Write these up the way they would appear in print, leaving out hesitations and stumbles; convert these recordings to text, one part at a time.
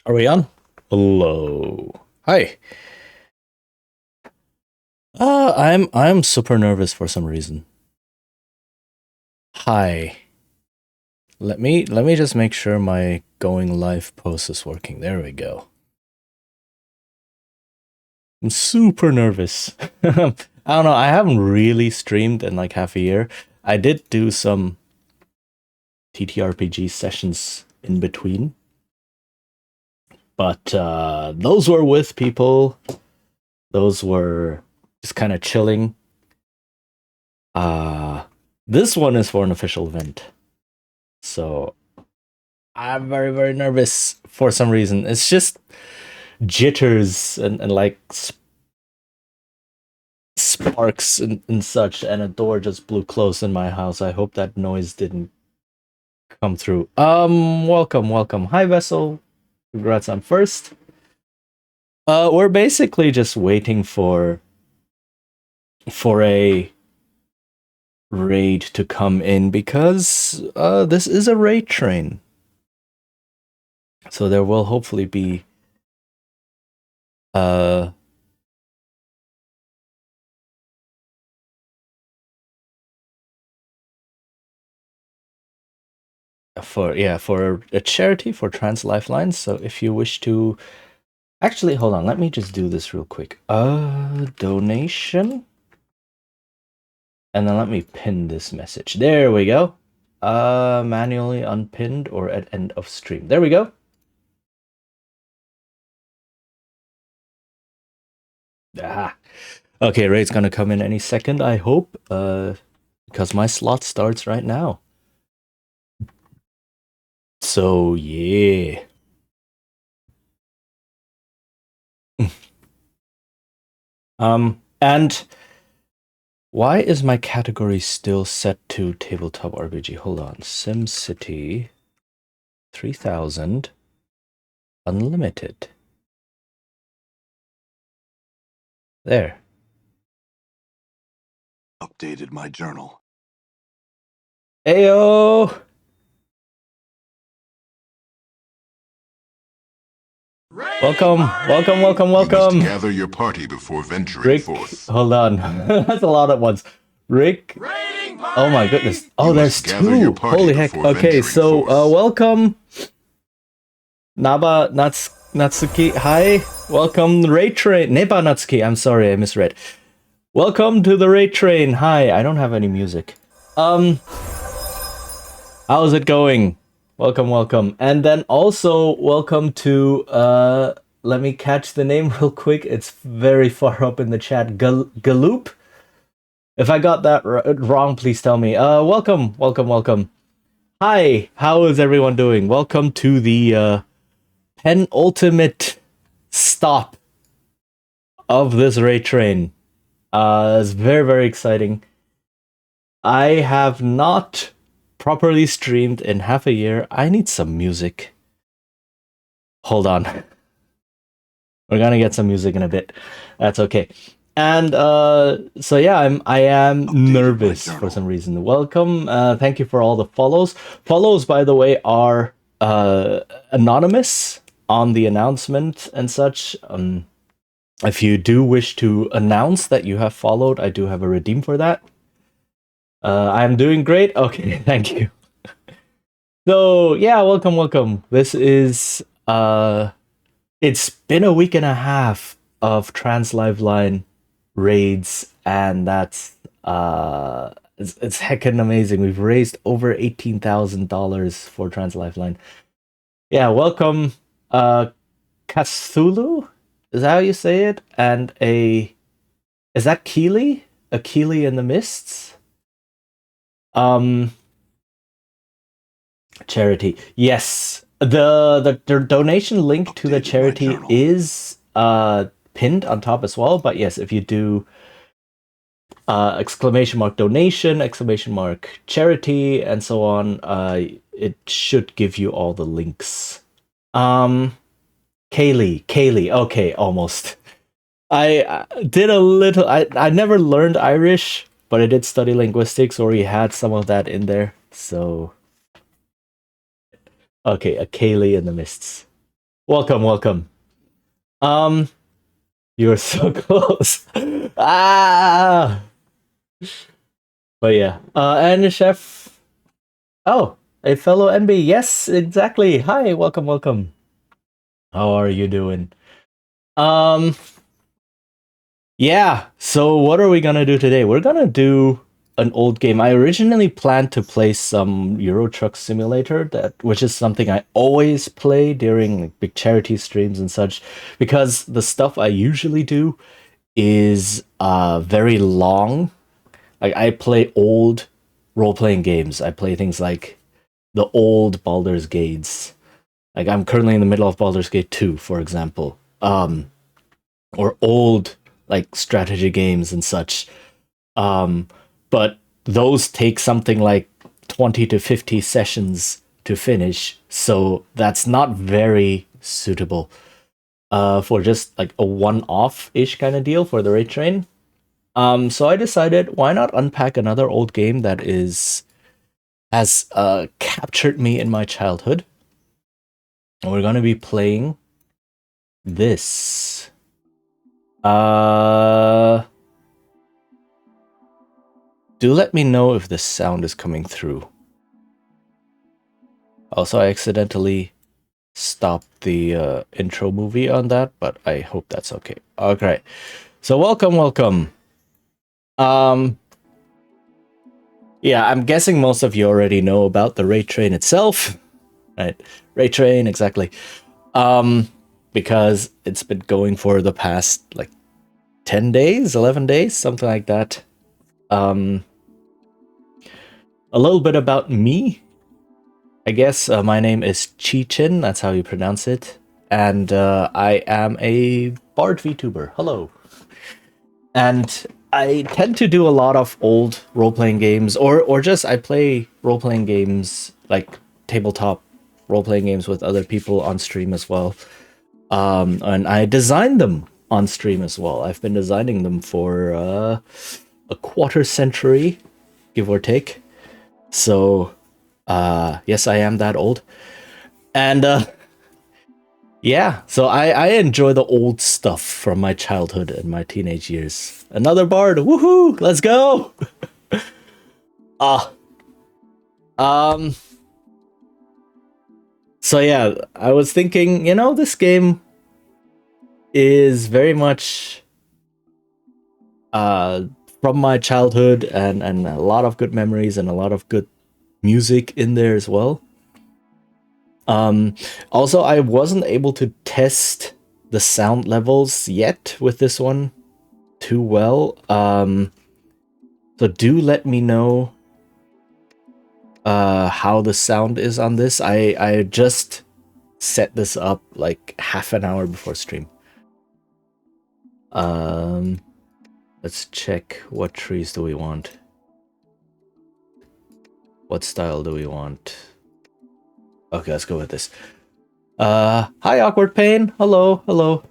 Are we on? Hello. Hi. I'm super nervous for some reason. Hi. Let me just make sure my going live post is working. There we go. I'm super nervous. I don't know, I haven't really streamed in like half a year. I did do some TTRPG sessions in between. But those were with people. Those were just kind of chilling. This one is for an official event. So I'm very, very nervous for some reason. It's just jitters and like sparks and such, and a door just blew close in my house. I hope that noise didn't come through. Welcome. Hi, Vessel. Congrats on first. We're basically just waiting for a raid to come in because this is a raid train. So there will hopefully be for a charity for trans lifelines. So if you wish to actually hold on, let me just do this real quick. Donation. And then let me pin this message. There we go. Manually unpinned or at end of stream. There we go. Ah. Okay, raid's gonna come in any second, I hope. Because my slot starts right now. So yeah. And why is my category still set to tabletop RPG? Hold on. SimCity 3000 Unlimited. There. Updated my journal. Ayo! Welcome. You must gather your party before venturing Rick, forth. hold on. That's a lot at once. Rick. Oh my goodness. Oh, there's two. Holy heck. Okay, so welcome. Natsuki. Hi. Welcome, Raid Train. Neba Natsuki. I'm sorry, I misread. Welcome to the Raid Train. Hi. I don't have any music. How's it going? Welcome. And then also welcome to let me catch the name real quick. It's very far up in the chat. Galoop. If I got that wrong, please tell me. Welcome. Hi, how is everyone doing? Welcome to the penultimate stop of this raid train. It's very, very exciting. I have not properly streamed in half a year. I need some music. Hold on. We're gonna get some music in a bit. That's okay. And so yeah, I am nervous for some reason. Welcome. Thank you for all the follows. Follows, by the way, are anonymous on the announcement and such. If you do wish to announce that you have followed, I do have a redeem for that. I'm doing great. Okay, thank you. So yeah, welcome. This is it's been a week and a half of Trans Lifeline raids, and that's it's heckin' amazing. We've raised over $18,000 for Trans Lifeline. Yeah, welcome, Cthulhu. Is that how you say it? And is that Keely? A Keely in the Mists? Charity. Yes. The donation link to the charity is pinned on top as well. But yes, if you do exclamation mark donation, exclamation mark charity, and so on, it should give you all the links. Kaylee. Okay, almost. I did a little. I never learned Irish, but I did study linguistics, or he had some of that in there. So, okay, a Kaylee in the Mists. Welcome, welcome. Um, you're so close. Ah, but yeah. And chef. Oh, a fellow NB. Yes, exactly. Hi, welcome, welcome. How are you doing? Um, yeah. So what are we gonna do today? We're gonna do an old game. I originally planned to play some Euro Truck Simulator, which is something I always play during like, big charity streams and such, because the stuff I usually do is very long. Like I play old role playing games. I play things like the old Baldur's Gates. Like I'm currently in the middle of Baldur's Gate 2, for example. Or old like strategy games and such. Um, but those take something like 20 to 50 sessions to finish, so that's not very suitable for just like a one-off ish kind of deal for the raid train. So I decided why not unpack another old game that is has captured me in my childhood. And we're gonna be playing this. Do let me know if the sound is coming through. Also, I accidentally stopped the intro movie on that, but I hope that's okay. Okay, so welcome, welcome. Yeah, I'm guessing most of you already know about the raid train itself, right? Raid train, exactly. Because it's been going for the past like 10 days, 11 days, something like that. A little bit about me. I guess my name is Chi-Chin, that's how you pronounce it. And I am a Bard VTuber. Hello. And I tend to do a lot of old role-playing games, or just I play role-playing games, like tabletop role-playing games with other people on stream as well. And I design them on stream as well. I've been designing them for a quarter century, give or take. So, yes, I am that old. And yeah, so I enjoy the old stuff from my childhood and my teenage years. Another bard, woohoo! Let's go. Ah, um. So yeah, I was thinking, this game is very much uh from my childhood and a lot of good memories and a lot of good music in there as well. Um, Also, I wasn't able to test the sound levels yet with this one too well. So do let me know how the sound is on this. I just set this up like half an hour before stream. Let's check what trees do we want. What style do we want? Okay, let's go with this. Hi, Awkward Pain. Hello, hello.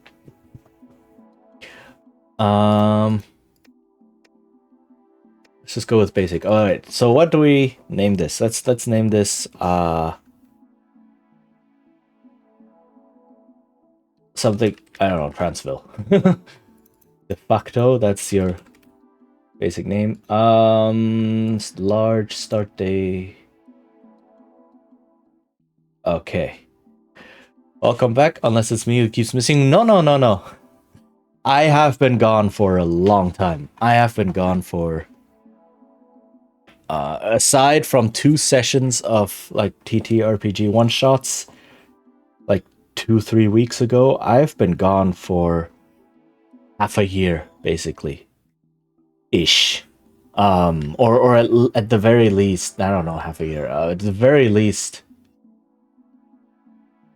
Let's just go with basic. All right. So what do we name this? Let's name this something, I don't know, Transville. De facto, that's your basic name. Large start day. Okay. Welcome back, unless it's me who keeps missing. No, no, no, no. I have been gone for a long time. I have been gone for aside from 2 sessions of like TTRPG one shots like 2-3 weeks ago, I've been gone for half a year basically ish. Or at the very least, I don't know, half a year. At the very least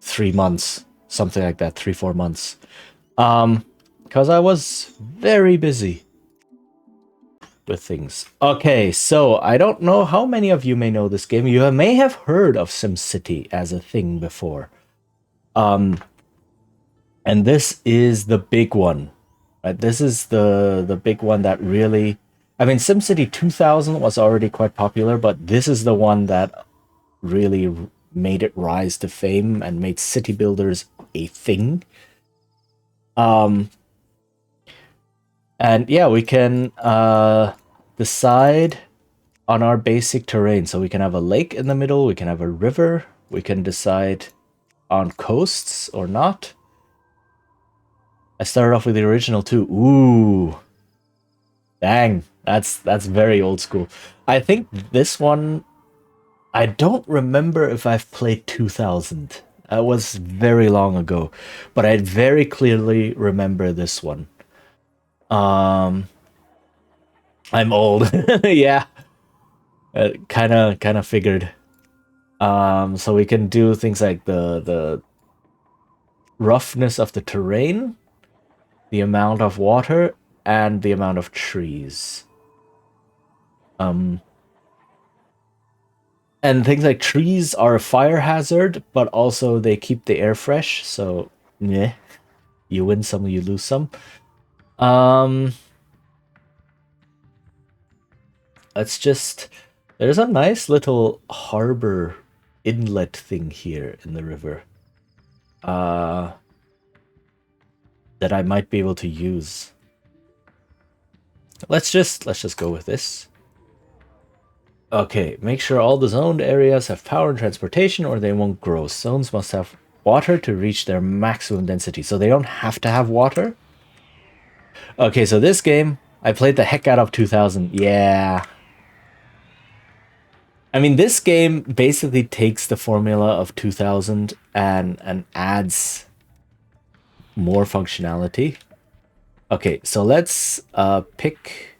3 months, something like that, 3-4 months. Because I was very busy with things. Okay, so I don't know how many of you may know this game. You may have heard of SimCity as a thing before. And this is the big one. Right? This is the big one that really, I mean, SimCity 2000 was already quite popular, but this is the one that really made it rise to fame and made city builders a thing. And yeah, we can decide on our basic terrain. So we can have a lake in the middle, we can have a river, we can decide on coasts or not. I started off with the original too. Ooh. Dang, that's very old school. I think this one, I don't remember if I've played 2000. That was very long ago, but I very clearly remember this one. I'm old. Yeah. Kind of figured. So we can do things like the roughness of the terrain, the amount of water, and the amount of trees. And things like trees are a fire hazard, but also they keep the air fresh, so yeah. You win some, you lose some. Let's just... There's a nice little harbor inlet thing here in the river. That I might be able to use. Let's just go with this. Okay, make sure all the zoned areas have power and transportation or they won't grow. Zones must have water to reach their maximum density. So they don't have to have water? Okay, so this game, I played the heck out of 2000. Yeah. I mean, this game basically takes the formula of 2000 and adds more functionality. Okay, so let's pick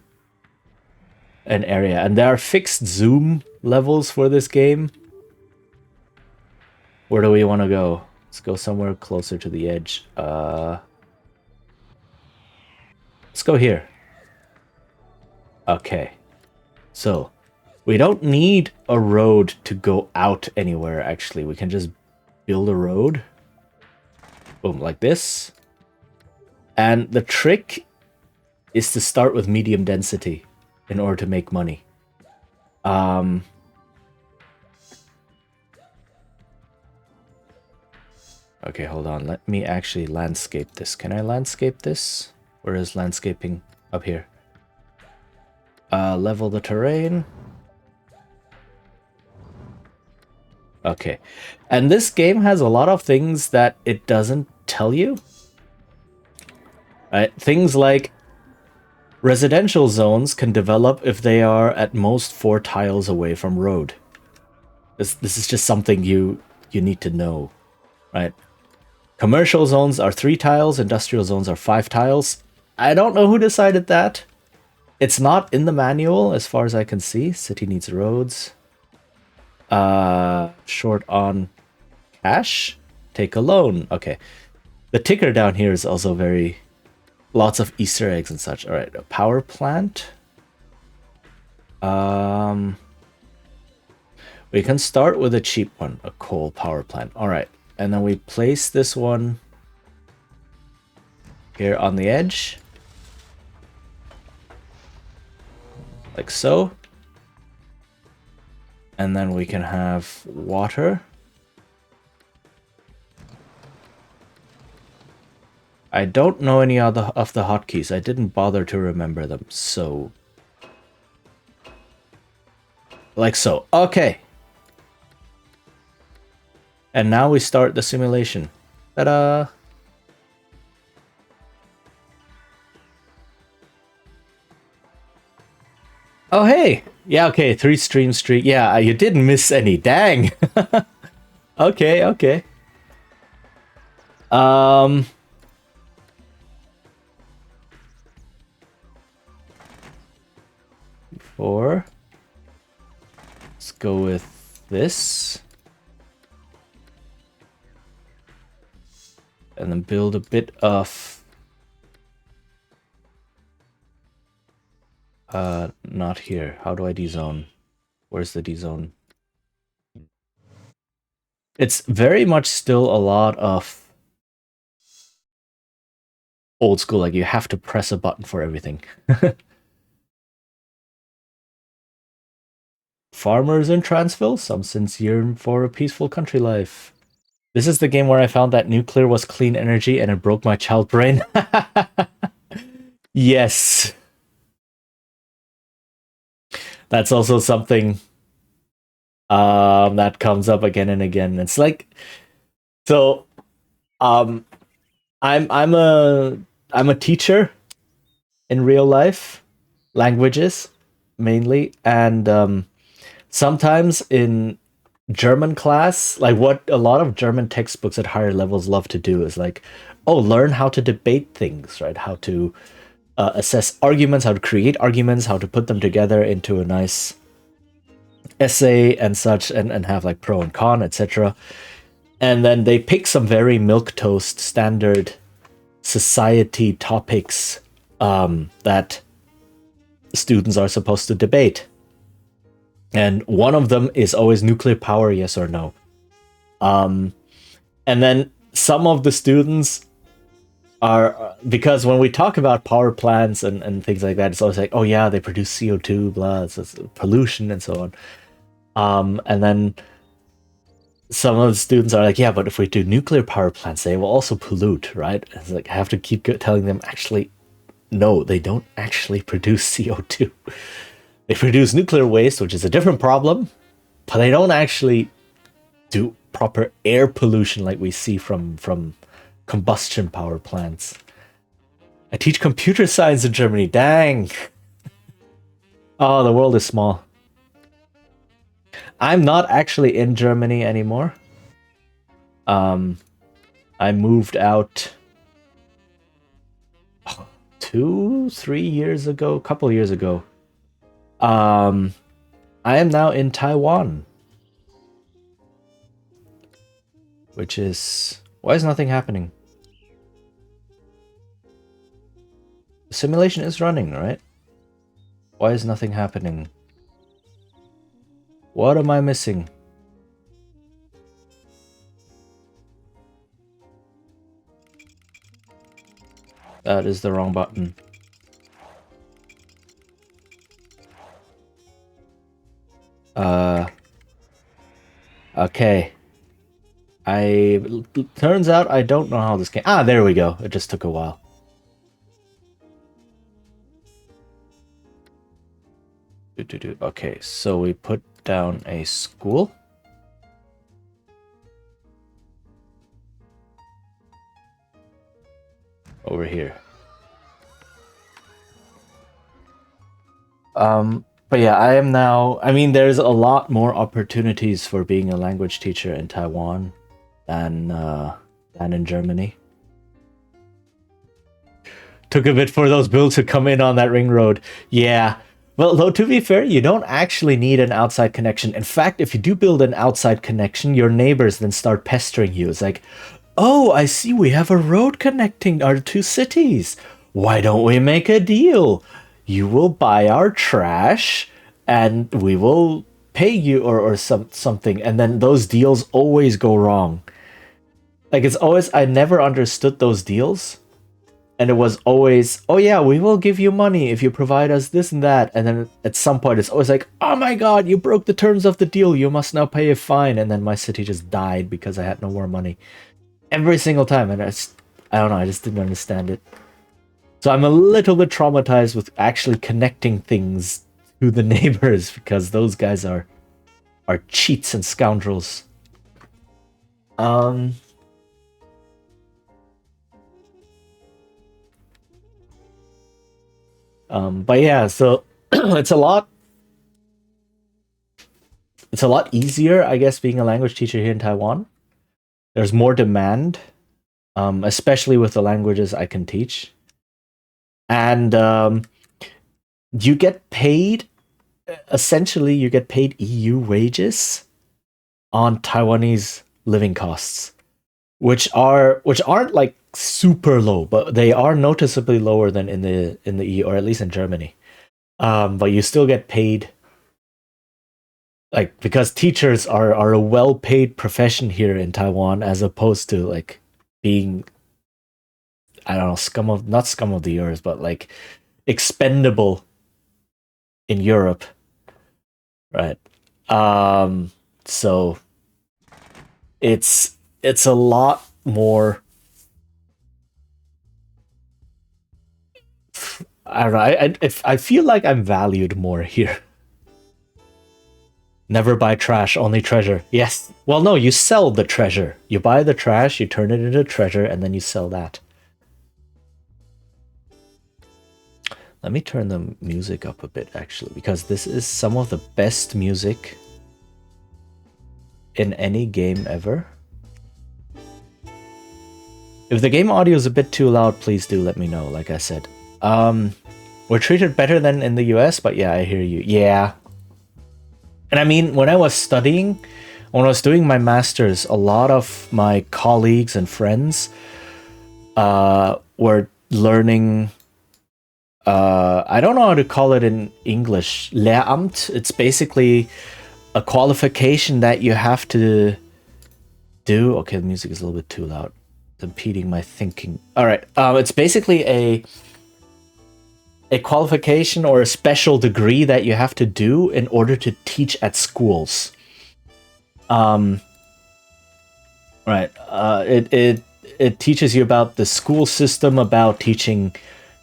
an area. And there are fixed zoom levels for this game. Where do we want to go? Let's go somewhere closer to the edge. Let's go here. Okay. So, we don't need a road to go out anywhere, actually. We can just build a road. Boom, like this. And the trick is to start with medium density in order to make money. Okay, hold on. Let me actually landscape this. Can I landscape this? Where is landscaping? Up here. Level the terrain. Okay. And this game has a lot of things that it doesn't tell you. Right? Things like residential zones can develop if they are at most 4 tiles away from road. This is just something you need to know, right? Commercial zones are 3 tiles, industrial zones are 5 tiles. I don't know who decided that. It's not in the manual as far as I can see. City needs roads. Short on cash. Take a loan. Okay. The ticker down here is also very... Lots of Easter eggs and such. Alright, a power plant. We can start with a cheap one. A coal power plant. Alright. And then we place this one here on the edge. Like so. And then we can have water. I don't know any other of the hotkeys. I didn't bother to remember them, so... Like so. Okay. And now we start the simulation. Ta-da! Oh, hey! Yeah, okay, 3 stream streak. Yeah, you didn't miss any. Dang! Okay, okay. 4. Let's go with this. And then build a bit of... not here. How do I dezone? Where's the dezone? It's very much still a lot of old school, like you have to press a button for everything. Farmers in Transville, some since yearn for a peaceful country life. This is the game where I found that nuclear was clean energy and it broke my child brain. Yes. That's also something that comes up again and again. It's like, so um I'm a teacher in real life, languages mainly, and sometimes in German class, like what a lot of German textbooks at higher levels love to do is like, oh, learn how to debate things, right? How to assess arguments, how to create arguments, how to put them together into a nice essay and such, and have like pro and con, etc. And then they pick some very milquetoast standard society topics that students are supposed to debate. And one of them is always nuclear power, yes or no. And then some of the students are, because when we talk about power plants and things like that, it's always like, oh yeah, they produce CO2, blah, it's pollution and so on. And then some of the students are like, yeah, but if we do nuclear power plants, they will also pollute, right? It's like I have to keep telling them, actually, no, they don't actually produce CO2. They produce nuclear waste, which is a different problem, but they don't actually do proper air pollution like we see from combustion power plants. I teach computer science in Germany. Dang. Oh, the world is small. I'm not actually in Germany anymore. I moved out 2-3 years ago, a couple years ago. I am now in Taiwan. Which is... Why is nothing happening? The simulation is running, right? Why is nothing happening? What am I missing? That is the wrong button. Okay. Turns out I don't know how this game... Ah, there we go. It just took a while. Okay, so we put down a school. Over here. But yeah, I am now... I mean, there's a lot more opportunities for being a language teacher in Taiwan than in Germany. Took a bit for those bills to come in on that ring road. Yeah. Well, though, to be fair, you don't actually need an outside connection. In fact, if you do build an outside connection, your neighbors then start pestering you. It's like, oh, I see we have a road connecting our two cities. Why don't we make a deal? You will buy our trash and we will pay you or something. And then those deals always go wrong. Like, it's always... I never understood those deals. And it was always, oh yeah, we will give you money if you provide us this and that. And then at some point, it's always like, oh my god, you broke the terms of the deal. You must now pay a fine. And then my city just died because I had no more money. Every single time. And I don't know, I just didn't understand it. So I'm a little bit traumatized with actually connecting things to the neighbors because those guys are cheats and scoundrels. But yeah, so it's a lot easier, I guess, being a language teacher here in Taiwan. There's more demand, especially with the languages I can teach. And you get paid, essentially, you get paid EU wages on Taiwanese living costs, which aren't like super low, but they are noticeably lower than in the EU, or at least in Germany. But you still get paid, like, because teachers are a well-paid profession here in Taiwan, as opposed to like being, I don't know, not scum of the earth, but like expendable in Europe, right? So it's it's a lot more. I don't know. I feel like I'm valued more here. Never buy trash, only treasure. Yes. Well, no, you sell the treasure. You buy the trash, you turn it into treasure, and then you sell that. Let me turn the music up a bit, actually, because this is some of the best music in any game ever. If the game audio is a bit too loud, please do let me know, like I said. We're treated better than in the US, but yeah, I hear you. Yeah. And I mean, when I was studying, when I was doing my master's, a lot of my colleagues and friends were learning, I don't know how to call it in English, Lehramt. It's basically a qualification that you have to do. Okay, the music is a little bit too loud. It's impeding my thinking. All right, it's basically a qualification or a special degree that you have to do in order to teach at schools. Right. It teaches you about the school system, about teaching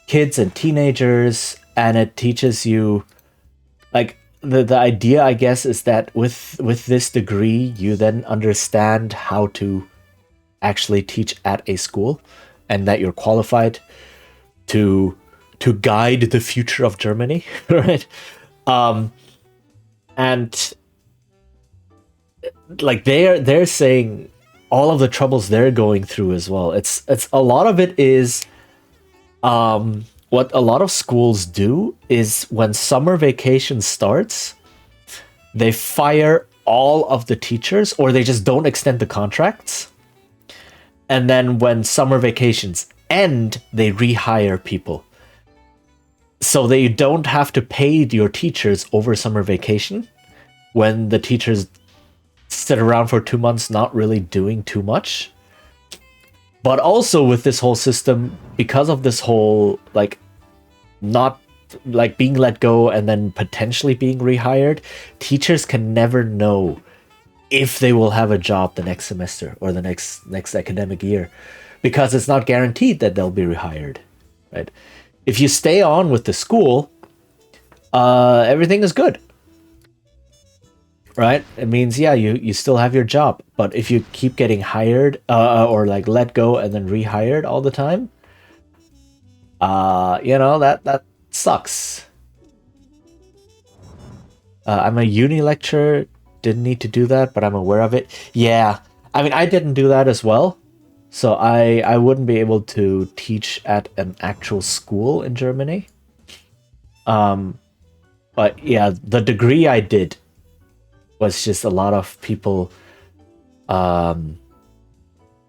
kids and teenagers, and it teaches you, like, the idea, I guess, is that with this degree, you then understand how to actually teach at a school, and that you're qualified to guide the future of Germany, right? And like they're saying all of the troubles they're going through as well. It's a lot of it is what a lot of schools do is when summer vacation starts, they fire all of the teachers or they just don't extend the contracts. And then when summer vacations end, they rehire people. So that you don't have to pay your teachers over summer vacation when the teachers sit around for 2 months not really doing too much. But also with this whole system, because of this whole, like, not like being let go and then potentially being rehired, teachers can never know if they will have a job the next semester or the next academic year, because it's not guaranteed that they'll be rehired, right? If you stay on with the school, everything is good, right? It means, yeah, you still have your job. But if you keep getting hired or like let go and then rehired all the time, that sucks. I'm a uni lecturer, didn't need to do that, but I'm aware of it. Yeah, I mean, I didn't do that as well. So I wouldn't be able to teach at an actual school in Germany. But yeah, the degree I did was just a lot of people. I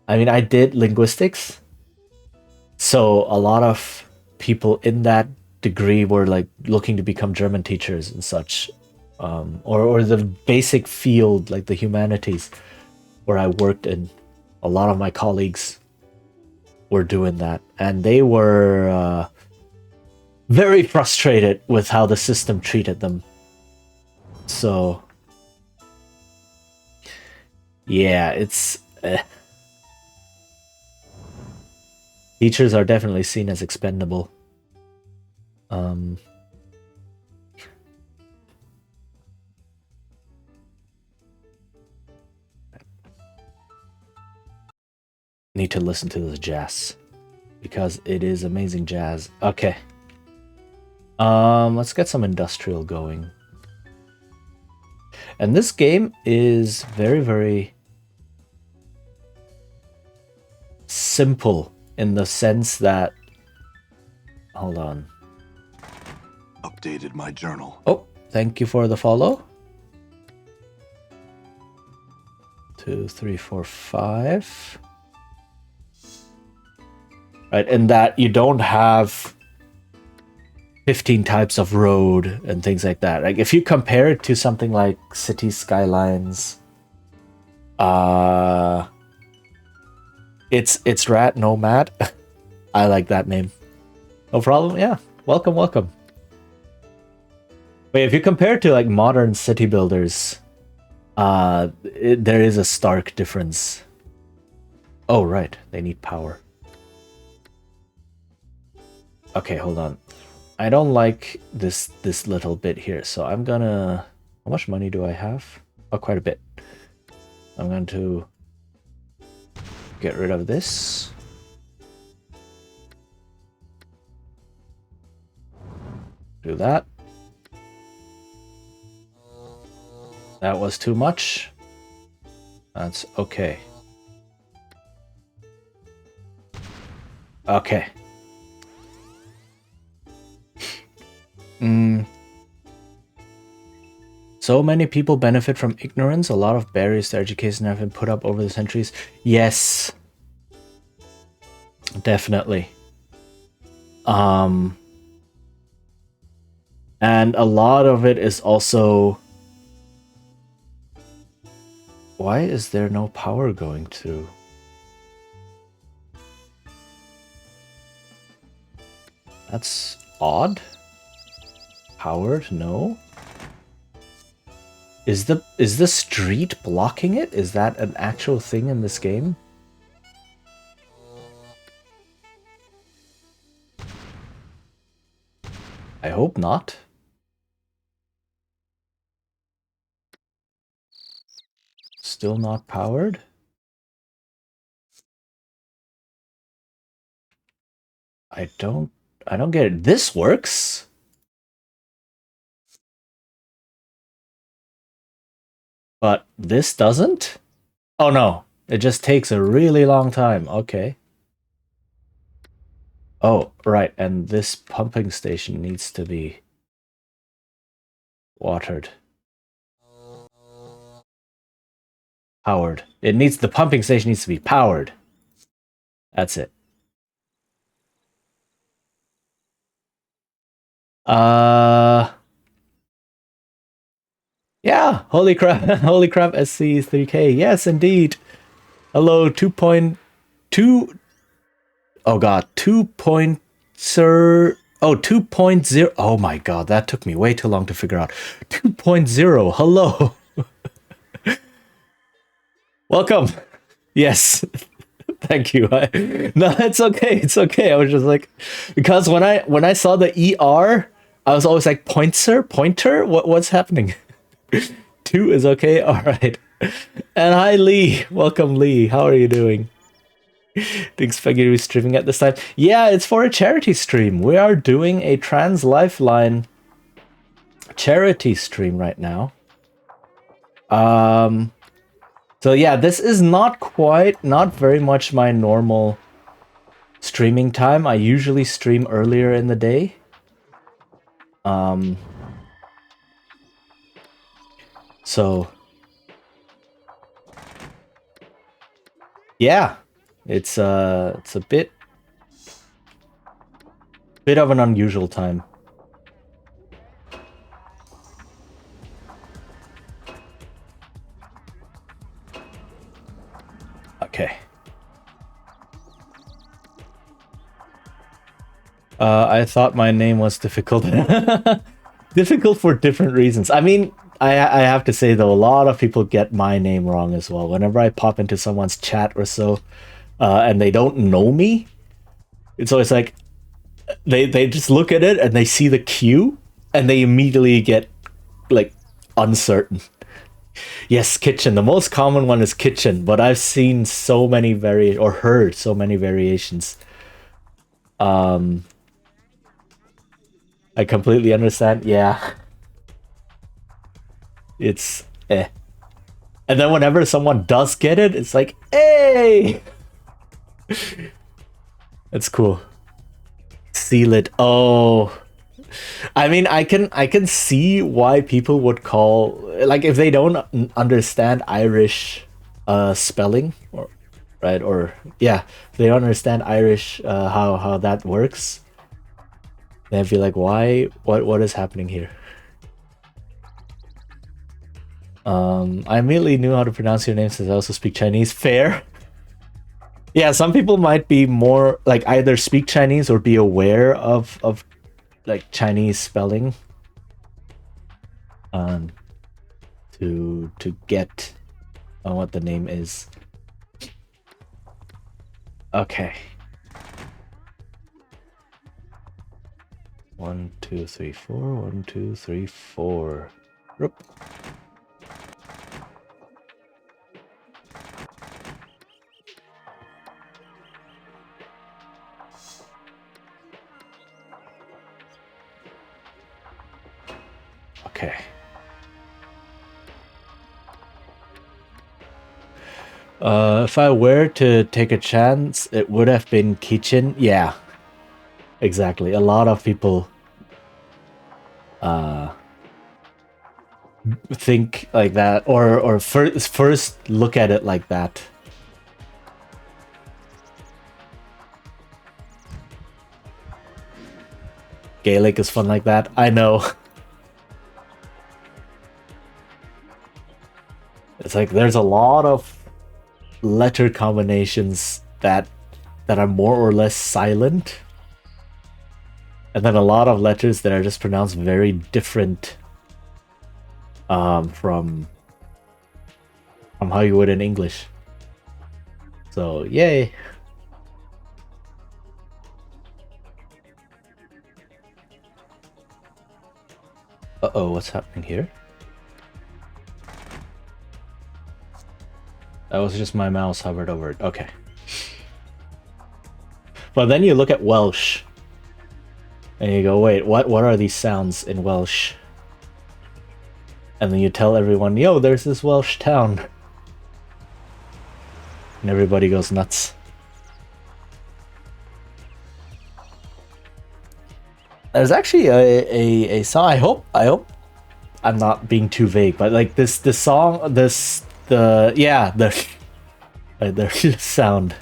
mean, I did linguistics. So a lot of people in that degree were like looking to become German teachers and such. Or the basic field, like the humanities, where I worked in. A lot of my colleagues were doing that, and they were very frustrated with how the system treated them. So, yeah, it's... Teachers are definitely seen as expendable. Need to listen to this jazz because it is amazing jazz. Okay. Let's get some industrial going. And this game is very, very simple in the sense that... Hold on. Updated my journal. Oh, thank you for the follow. 2, 3, 4, 5. Right, and that you don't have 15 types of road and things like that. Like if you compare it to something like City Skylines, it's Rat Nomad. I like that name. No problem. Yeah, welcome. But if you compare it to like modern city builders, there is a stark difference. Oh, right. They need power. Okay, hold on. I don't like this little bit here, so I'm gonna... How much money do I have? Oh, quite a bit. I'm going to get rid of this. Do that. That was too much. That's okay. Okay. So many people benefit from ignorance. A lot of barriers to education have been put up over the centuries. Yes. Definitely. And a lot of it is also... Why is there no power going through? That's odd. Powered? No. Is the street blocking it? Is that an actual thing in this game? I hope not. Still not powered? I don't get it. This works. But this doesn't? Oh no. It just takes a really long time. Okay. Oh, right. And this pumping station needs to be watered. Powered. The pumping station needs to be powered. That's it. Yeah, holy crap, holy crap, SC3K. Yes, indeed. Hello, 2.2. Oh god, 2. Oh, 2.0. Oh my god, that took me way too long to figure out. 2.0. Hello. Welcome. Yes. Thank you. No, it's okay. It's okay. I was just like, because when I saw the ER, I was always like, pointer? What's happening? 2 is okay. All right. And hi, Lee. Welcome, Lee. How are you doing? Thanks for you streaming at this time. Yeah, it's for a charity stream. We are doing a trans Lifeline charity stream right now. So yeah, this is not very much my normal streaming time. I usually stream earlier in the day. So yeah, it's a bit of an unusual time. Okay. I thought my name was difficult. Difficult for different reasons. I mean, I have to say though, a lot of people get my name wrong as well. Whenever I pop into someone's chat or so, and they don't know me, it's always like they just look at it and they see the Q and they immediately get like uncertain. Yes, kitchen. The most common one is kitchen, but I've seen so many heard so many variations. I completely understand. Yeah. It's eh. And then whenever someone does get it, it's like, hey! It's cool. Seal it. Oh. I mean, I can see why people would call, like, if they don't understand Irish spelling, or right, or yeah, if they don't understand Irish how that works, they'd be like, why, what is happening here? I immediately knew how to pronounce your name since I also speak Chinese. Fair. Yeah, some people might be more like either speak Chinese or be aware of like Chinese spelling to get what the name is. Okay. 1, 2, 3, 4. 1, 2, 3, 4. Roop. Okay. If I were to take a chance, it would have been kitchen. Yeah, exactly. A lot of people think like that, or first look at it like that. Gaelic is fun like that. I know. It's like there's a lot of letter combinations that are more or less silent, and then a lot of letters that are just pronounced very different from how you would in English. So yay. Uh-oh, what's happening here? That was just my mouse hovered over it. Okay. But then you look at Welsh and you go, wait, what are these sounds in Welsh? And then you tell everyone, yo, there's this Welsh town. And everybody goes nuts. There's actually a song. I hope I'm not being too vague, but like the song, the sound.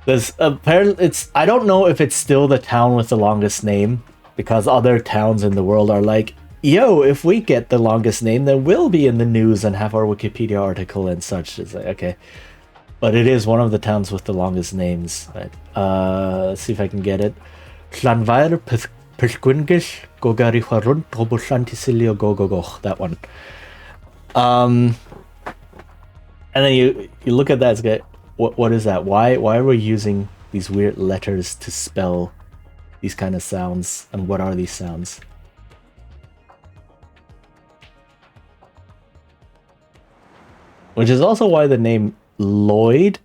There's apparently I don't know if it's still the town with the longest name, because other towns in the world are like, yo, if we get the longest name, then we'll be in the news and have our Wikipedia article and such. It's like, okay. But it is one of the towns with the longest names. Right? Let's see if I can get it. Llanfair Pellgwyngyll Gogari Chwarwn Pobl Llantysilio Gogogoch. That one. And then you look at that, it's like, what is that? Why are we using these weird letters to spell these kind of sounds? And what are these sounds? Which is also why the name Lloyd.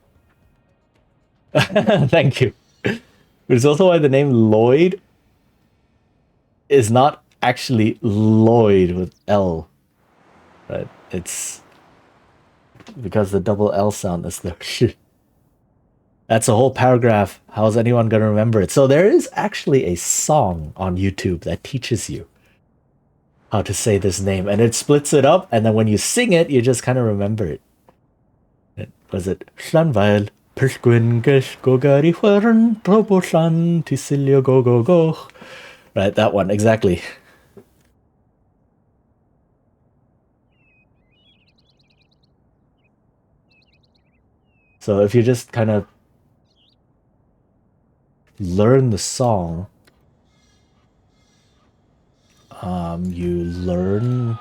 Thank you. Which is also why the name Lloyd is not actually Lloyd with L. Right? It's because the double L sound is there. That's a whole paragraph. How's anyone gonna remember it? So there is actually a song on YouTube that teaches you how to say this name, and it splits it up, and then when you sing it, you just kind of remember it. Was it Llanfair Pellgwyngyll Gogari Chwarwn Pobl Llantysilio Gogogoch? Right, that one, exactly. So if you just kind of learn the song, you learn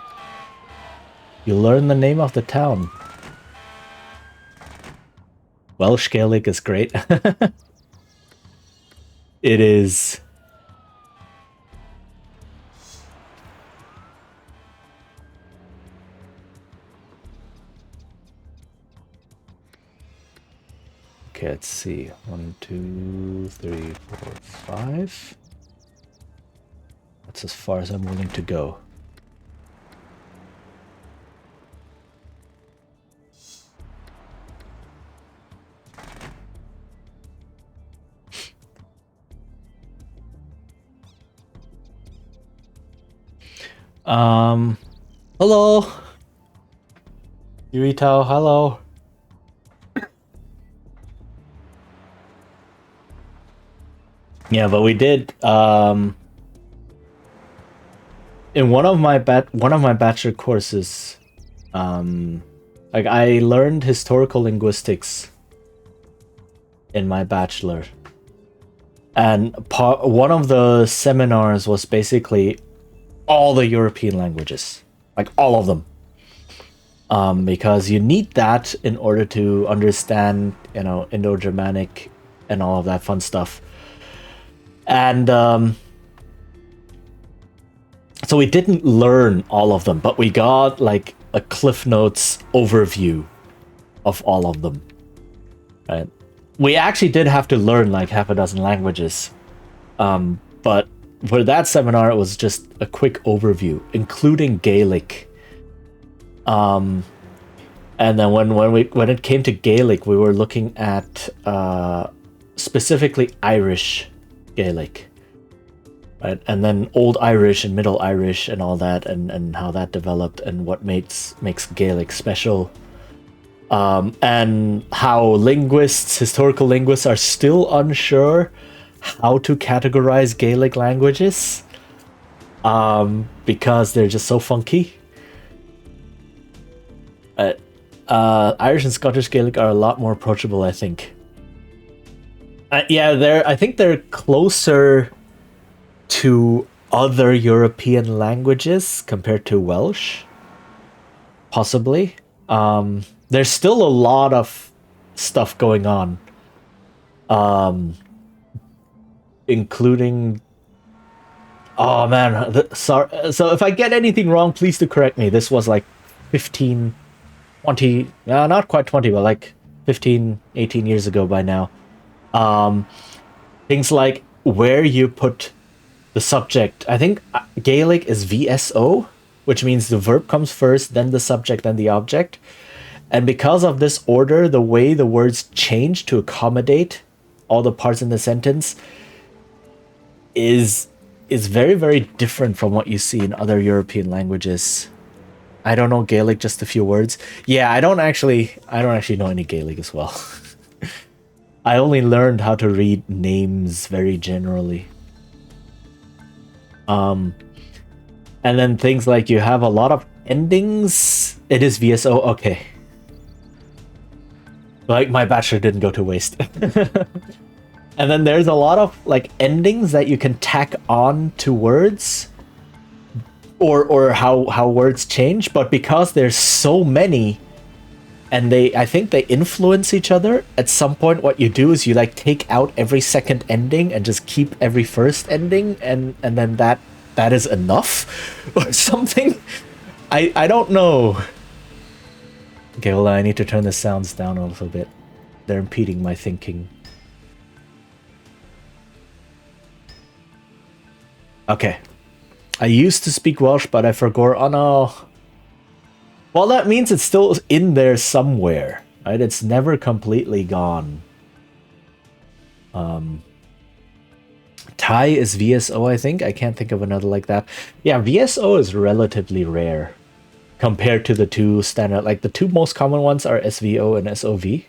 the name of the town. Welsh Gaelic is great. It is. Okay, let's see. 1, 2, 3, 4, 5. That's as far as I'm willing to go. Hello. Yuritao, hello. Yeah, but we did in one of my bachelor courses, like I learned historical linguistics in my bachelor, and one of the seminars was basically all the European languages, like all of them. because you need that in order to understand, Indo-Germanic and all of that fun stuff. And so we didn't learn all of them, but we got like a Cliff Notes overview of all of them. Right? We actually did have to learn like half a dozen languages, but for that seminar, it was just a quick overview, including Gaelic. And then when it came to Gaelic, we were looking at specifically Irish Gaelic, right? And then Old Irish and Middle Irish and all that, and how that developed and what makes Gaelic special. And how historical linguists, are still unsure how to categorize Gaelic languages, because they're just so funky. Irish and Scottish Gaelic are a lot more approachable, I think. I think they're closer to other European languages compared to Welsh, possibly. There's still a lot of stuff going on, including. Oh man, sorry. So if I get anything wrong, please do correct me. This was like 15, 20, not quite 20, but like 15, 18 years ago by now. Things like where you put the subject. I think Gaelic is VSO, which means the verb comes first, then the subject, then the object. And because of this order, the way the words change to accommodate all the parts in the sentence is very, very different from what you see in other European languages. I don't know Gaelic, just a few words. Yeah, I don't actually know any Gaelic as well. I only learned how to read names very generally. And then things like you have a lot of endings. It is VSO, okay. Like my bachelor didn't go to waste. And then there's a lot of like endings that you can tack on to words, or how words change, but because there's so many and I think they influence each other, at some point what you do is you like take out every second ending and just keep every first ending, and then that is enough or something. I don't know. Okay, well, I need to turn the sounds down a little bit. They're impeding my thinking. Okay. I used to speak Welsh, but I forgot. Oh no. Well, that means it's still in there somewhere, right? It's never completely gone. Thai is VSO, I think. I can't think of another like that. Yeah, VSO is relatively rare compared to the two standard. Like the two most common ones are SVO and SOV.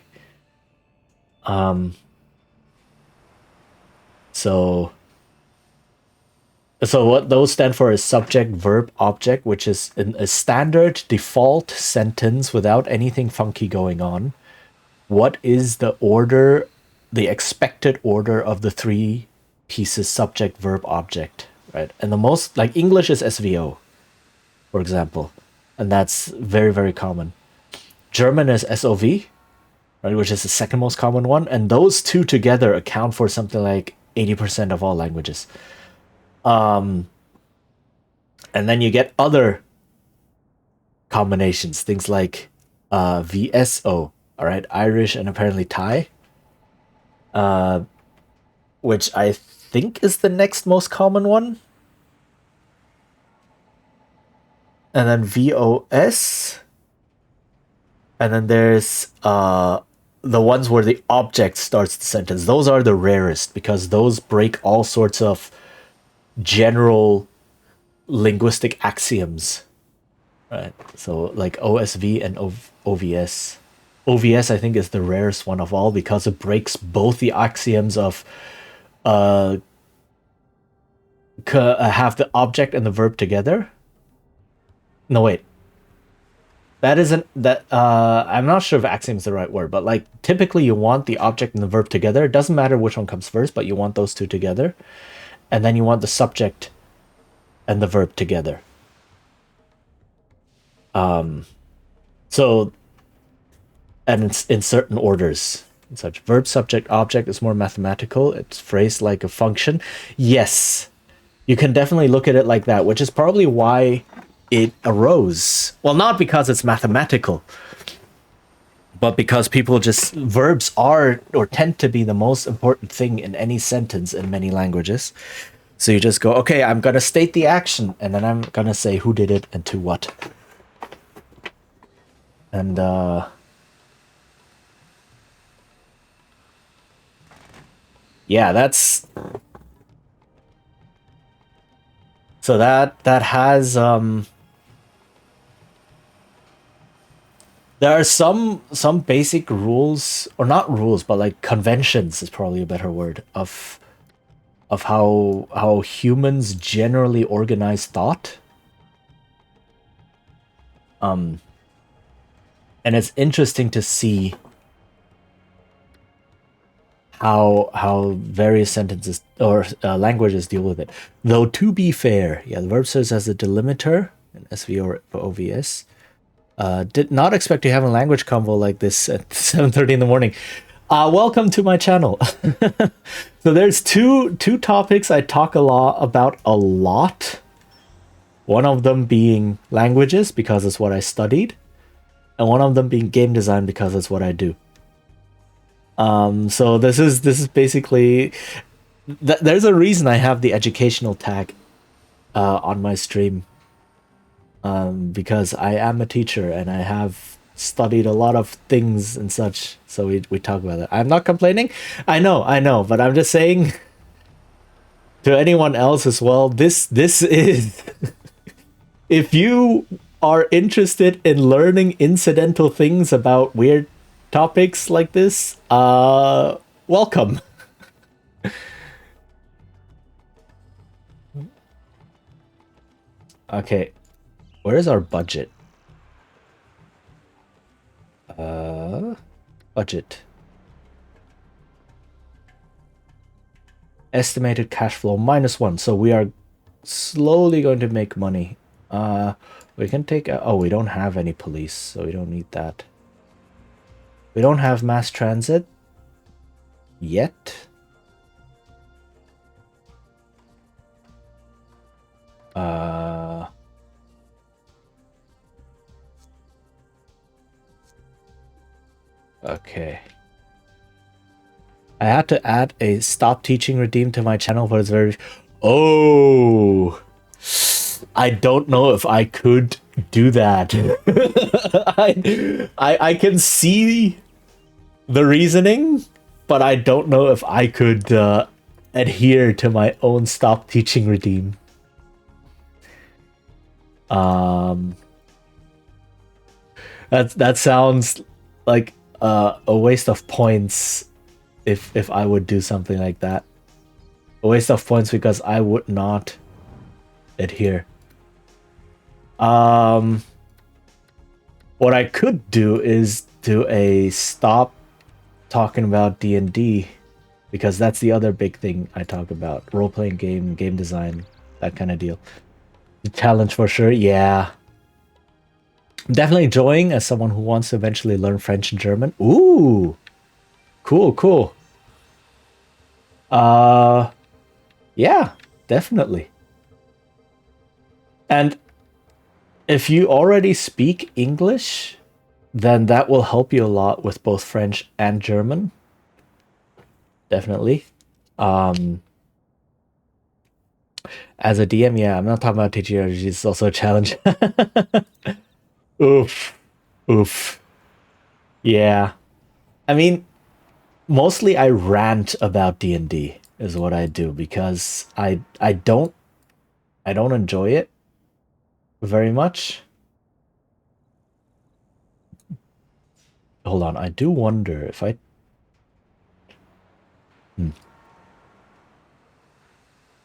So what those stand for is subject, verb, object, which is a standard default sentence without anything funky going on. What is the order, the expected order of the three pieces: subject, verb, object, right? And the most, like English is SVO, for example, and that's very, very common. German is SOV, right, which is the second most common one, and those two together account for something like 80% of all languages. And then you get other combinations, things like VSO, all right, Irish and apparently Thai, which I think is the next most common one. And then VOS, and then there's the ones where the object starts the sentence. Those are the rarest because those break all sorts of general linguistic axioms, right? So like OSV and OVS. OVS, I think, is the rarest one of all because it breaks both the axioms of have the object and the verb together. No, wait. That isn't that. I'm not sure if axiom is the right word, but like typically you want the object and the verb together. It doesn't matter which one comes first, but you want those two together, and then you want the subject and the verb together. So So, and it's in certain orders. Such verb, subject, object is more mathematical. It's phrased like a function. Yes, you can definitely look at it like that, which is probably why it arose. Well, not because it's mathematical, but because people just verbs are or tend to be the most important thing in any sentence in many languages. So you just go, okay, I'm gonna state the action, and then I'm gonna say who did it and to what. And yeah, that's so that has there are some basic rules, or not rules, but like conventions is probably a better word, of how humans generally organize thought. And it's interesting to see how various sentences or languages deal with it. Though to be fair, yeah, the verb serves as a delimiter in SV or OVS. Did not expect to have a language convo like this at 7:30 in the morning. Welcome to my channel. So there's two topics I talk about a lot. One of them being languages because it's what I studied, and one of them being game design because it's what I do. So this is basically there's a reason I have the educational tag on my stream, because I am a teacher and I have studied a lot of things and such. So we talk about it. I'm not complaining. I know, but I'm just saying to anyone else as well. This is if you are interested in learning incidental things about weird topics like this, welcome. Okay, where is our budget? Budget. Estimated cash flow -1. So we are slowly going to make money. We can take oh, we don't have any police, so we don't need that. We don't have mass transit yet. Okay. I had to add a stop teaching redeem to my channel, but it's very... Oh! I don't know if I could do that. I can see the reasoning, but I don't know if I could adhere to my own stop teaching redeem. That sounds like a waste of points if I would do something like that. A waste of points because I would not adhere. What I could do is do a stop talking about D&D, because that's the other big thing I talk about. Role-playing game design, that kind of deal. The challenge for sure, yeah. I'm definitely enjoying as someone who wants to eventually learn French and German. Ooh! Cool. Yeah, definitely. And if you already speak English, then that will help you a lot with both French and German. Definitely. As a DM, yeah, I'm not talking about teaching RPGs, it's also a challenge. Oof. Yeah. I mean, mostly I rant about D&D is what I do, because I don't enjoy it very much. Hold on, I do wonder if I...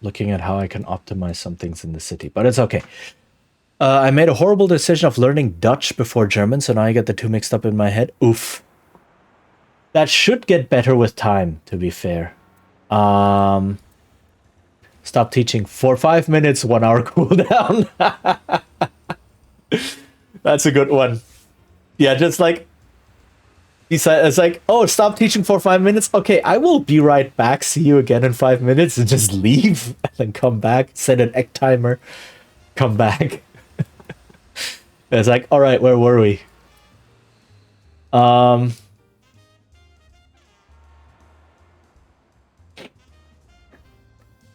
Looking at how I can optimize some things in the city, but it's okay. I made a horrible decision of learning Dutch before German, so now I get the two mixed up in my head. Oof. That should get better with time, to be fair. Stop teaching for 5 minutes, 1 hour cooldown. That's a good one. Yeah, just like it's like, oh, stop teaching for 5 minutes. Okay, I will be right back. See you again in 5 minutes, and just leave and then come back. Set an egg timer. Come back. It's like, all right, where were we?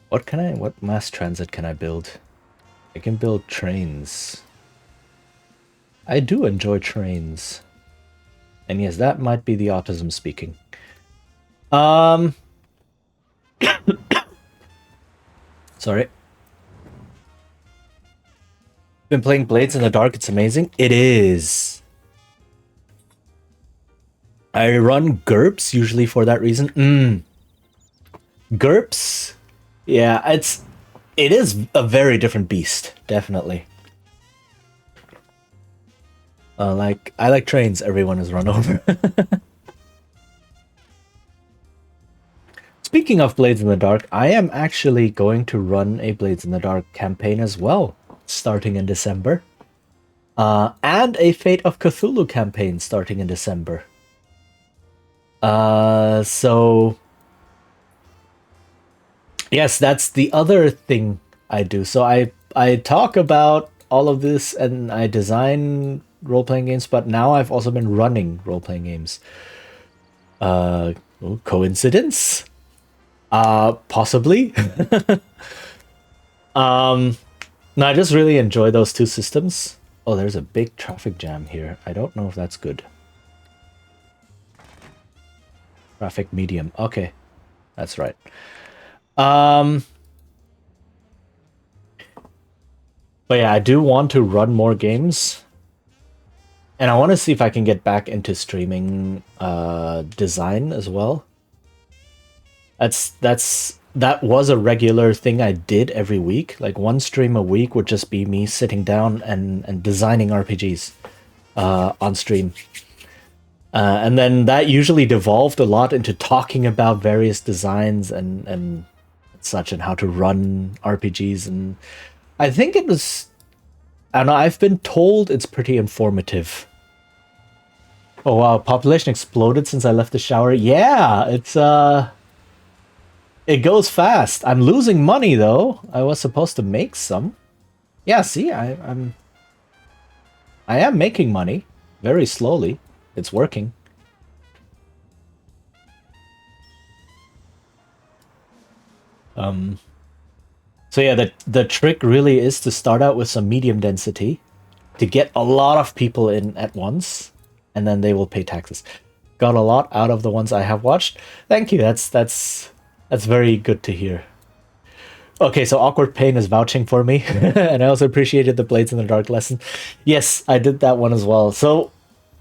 What mass transit can I build? I can build trains. I do enjoy trains. And yes, that might be the autism speaking. Sorry. Been playing Blades in the Dark, it's amazing. It is. I run GURPS usually for that reason. GURPS? Yeah, it is a very different beast, definitely. I like trains everyone is run over. Speaking of Blades in the Dark, I am actually going to run a Blades in the Dark campaign as well, starting in December. And a Fate of Cthulhu campaign starting in December. So yes, that's the other thing I do. So I talk about all of this and I design role-playing games, but now I've also been running role-playing games. Coincidence? Possibly. No, I just really enjoy those two systems. Oh, there's a big traffic jam here. I don't know if that's good. Traffic medium. Okay, that's right. But yeah, I do want to run more games. And I want to see if I can get back into streaming design as well. That was a regular thing I did every week. Like one stream a week would just be me sitting down and designing RPGs on stream. And then that usually devolved a lot into talking about various designs and such and how to run RPGs. And I think it was, I don't know, I've been told it's pretty informative. Oh wow, population exploded since I left the shower. Yeah, it goes fast. I'm losing money though. I was supposed to make some. Yeah, see, I am making money very slowly. It's working. So yeah, the trick really is to start out with some medium density to get a lot of people in at once, and then they will pay taxes. Got a lot out of the ones I have watched. Thank you. That's very good to hear. Okay, so Awkward Pain is vouching for me, and I also appreciated the Blades in the Dark lesson. Yes, I did that one as well. So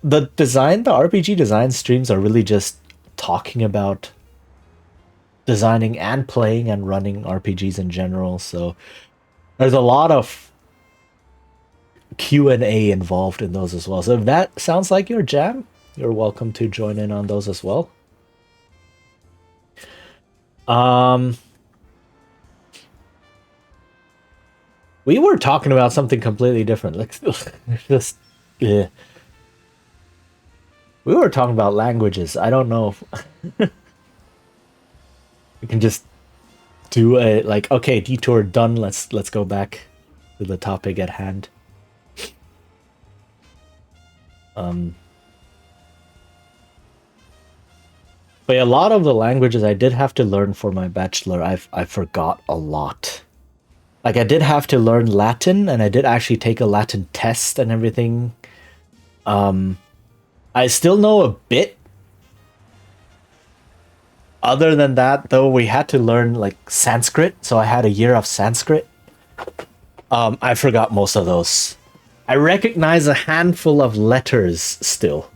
the RPG design streams are really just talking about designing and playing and running RPGs in general. So there's a lot of Q&A involved in those as well. So if that sounds like your jam, you're welcome to join in on those as well. We were talking about something completely different. Like, just, yeah. We were talking about languages. I don't know if we can just do a like. Okay, detour done. Let's go back to the topic at hand. But a lot of the languages I did have to learn for my bachelor, I forgot a lot. Like I did have to learn Latin, and I did actually take a Latin test and everything. I still know a bit. Other than that, though, we had to learn like Sanskrit, so I had a year of Sanskrit. I forgot most of those. I recognize a handful of letters still,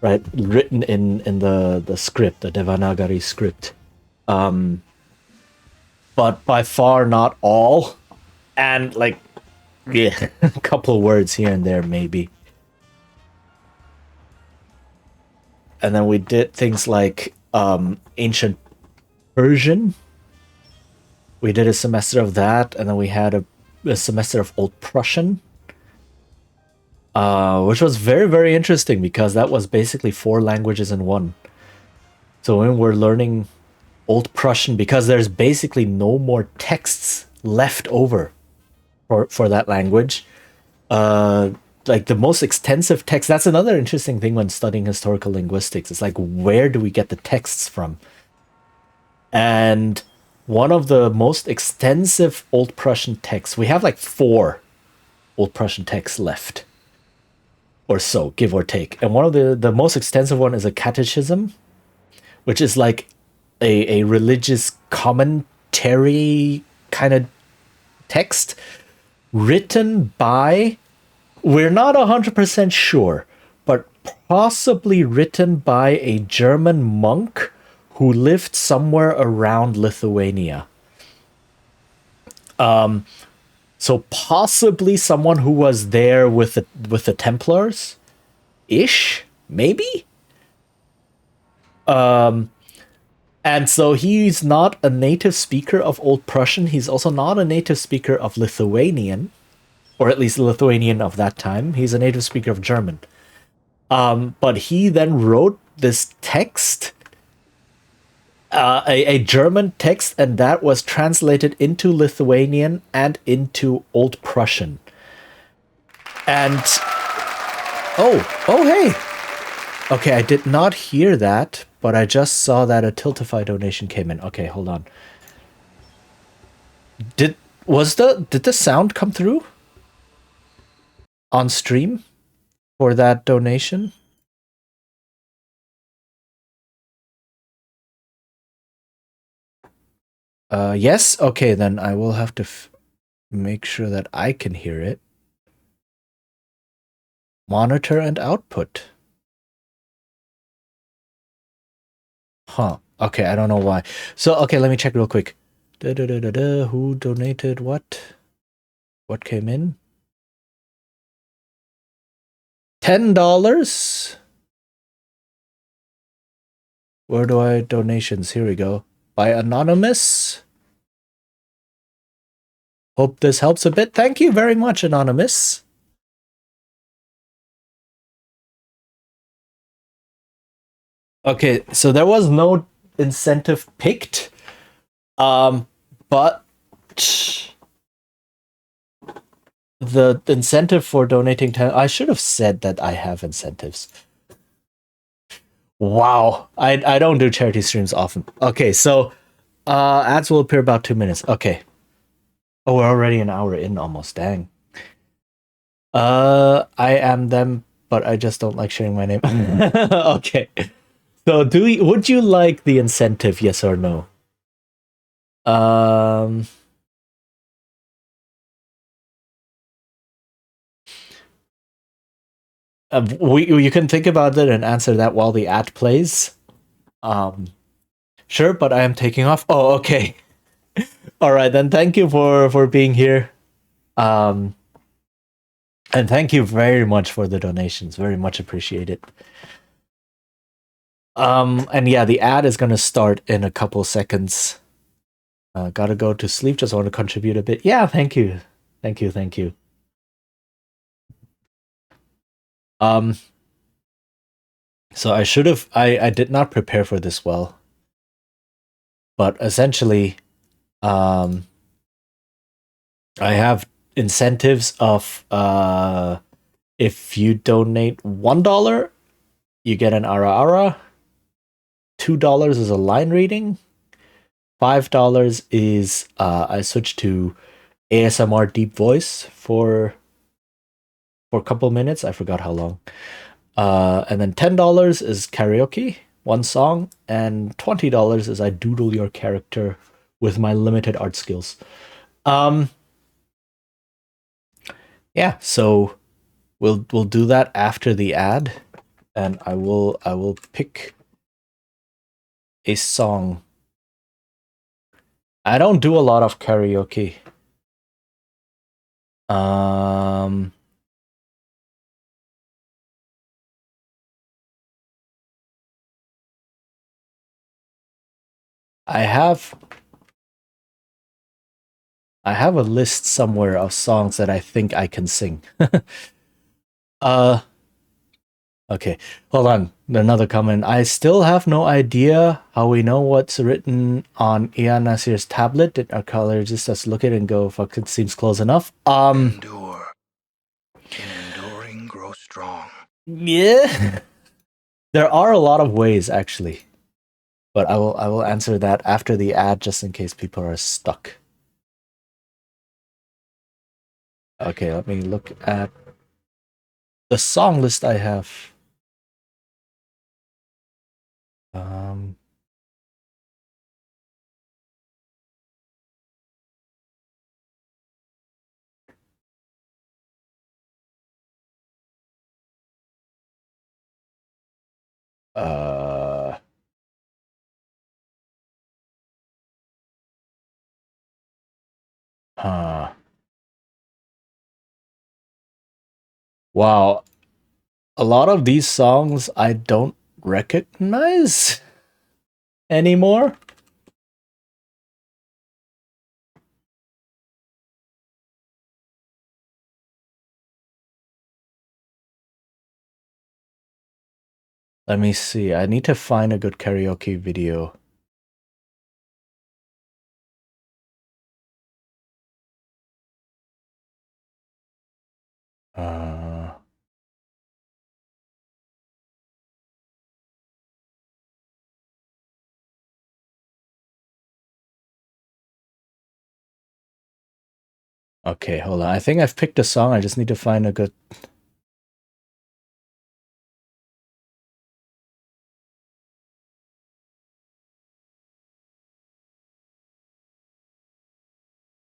right, written in the script, the Devanagari script. But by far not all. And like, yeah, a couple of words here and there maybe. And then we did things like ancient Persian. We did a semester of that, and then we had a semester of Old Prussian. which was very, very interesting because that was basically four languages in one. So when we're learning Old Prussian, because there's basically no more texts left over for that language, like the most extensive text, that's another interesting thing when studying historical linguistics. It's like, where do we get the texts from? And one of the most extensive Old Prussian texts, we have like four Old Prussian texts left or so, give or take. And one of the most extensive one is a catechism, which is like a religious commentary kind of text written by, we're not 100% sure, but possibly written by a German monk who lived somewhere around Lithuania. So possibly someone who was there with the Templars ish, maybe. And so he's not a native speaker of Old Prussian. He's also not a native speaker of Lithuanian, or at least Lithuanian of that time. He's a native speaker of German. But he then wrote this text, a German text, and that was translated into Lithuanian and into Old Prussian. And oh, hey. Okay, I did not hear that, but I just saw that a Tiltify donation came in. Okay, hold on. Did the sound come through on stream for that donation? Yes. Okay, then I will have to make sure that I can hear it. Monitor and output. Huh. Okay, I don't know why. So, okay, let me check real quick. Who donated what? What came in? $10? Where do I donations? Here we go. By Anonymous. Hope this helps a bit. Thank you very much, Anonymous. Okay, so there was no incentive picked. But the incentive for donating 10, I should have said that I have incentives. Wow. I don't do charity streams often. Okay, so ads will appear about 2 minutes. Okay. Oh, we're already an hour in almost. Dang. I am them, but I just don't like sharing my name. Okay. So would you like the incentive, yes or no? You can think about it and answer that while the ad plays. Sure, but I am taking off. Oh, okay. All right, then thank you for being here. And thank you very much for the donations. Very much appreciated. And yeah, the ad is gonna start in a couple seconds. Gotta go to sleep. Just want to contribute a bit. Yeah, thank you. Thank you, thank you. So I should have I did not prepare for this well. But essentially, I have incentives of if you donate $1, you get an ara ara. $2 is a line reading. $5 is I switch to ASMR deep voice for a couple minutes. I forgot how long. And then $10 is karaoke, one song, and $20 is I doodle your character with my limited art skills. Yeah, so we'll do that after the ad, and I will pick a song. I don't do a lot of karaoke. I have a list somewhere of songs that I think I can sing. Okay, hold on. Another comment. I still have no idea how we know what's written on Ian Nasir's tablet. Did our color just us look at it and go, fuck, it seems close enough? Endure. In enduring, grow strong. Yeah. There are a lot of ways, actually. But I will answer that after the ad, just in case people are stuck. Okay, let me look at the song list I have. Um, uh, huh. Wow. A lot of these songs I don't recognize anymore. Let me see. I need to find a good karaoke video. Uh, okay, hold on. I think I've picked a song. I just need to find a good.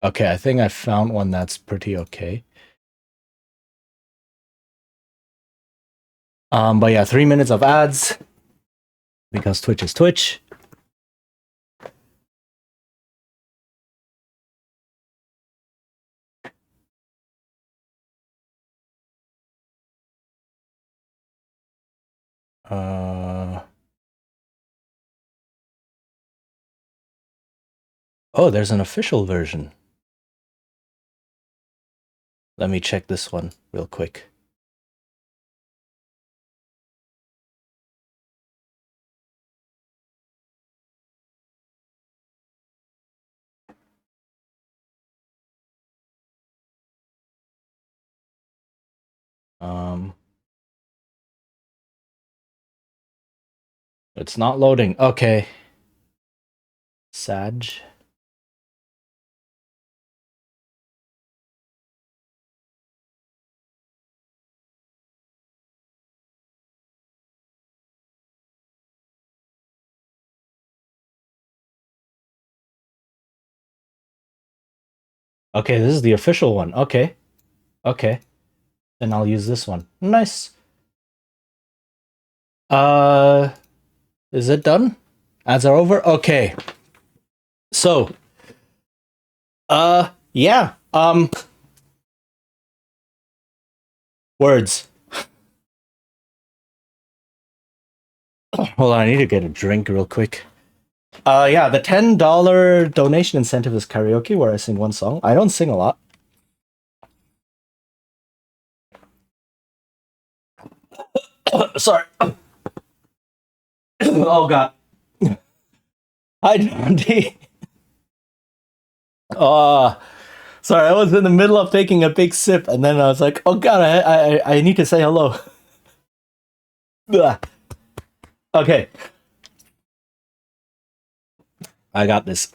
Okay, I think I found one that's pretty okay. But yeah, 3 minutes of ads because Twitch is Twitch. Oh, there's an official version. Let me check this one real quick. It's not loading. Okay. Sag. Okay, this is the official one. Okay. Okay. Then I'll use this one. Nice. Is it done? Ads are over? Okay. So, yeah. Words. Hold on, I need to get a drink real quick. Yeah, the $10 donation incentive is karaoke, where I sing one song. I don't sing a lot. Sorry. Oh god. Hi, John. Sorry, I was in the middle of taking a big sip, and then I was like, "Oh God, I need to say hello." Okay, I got this.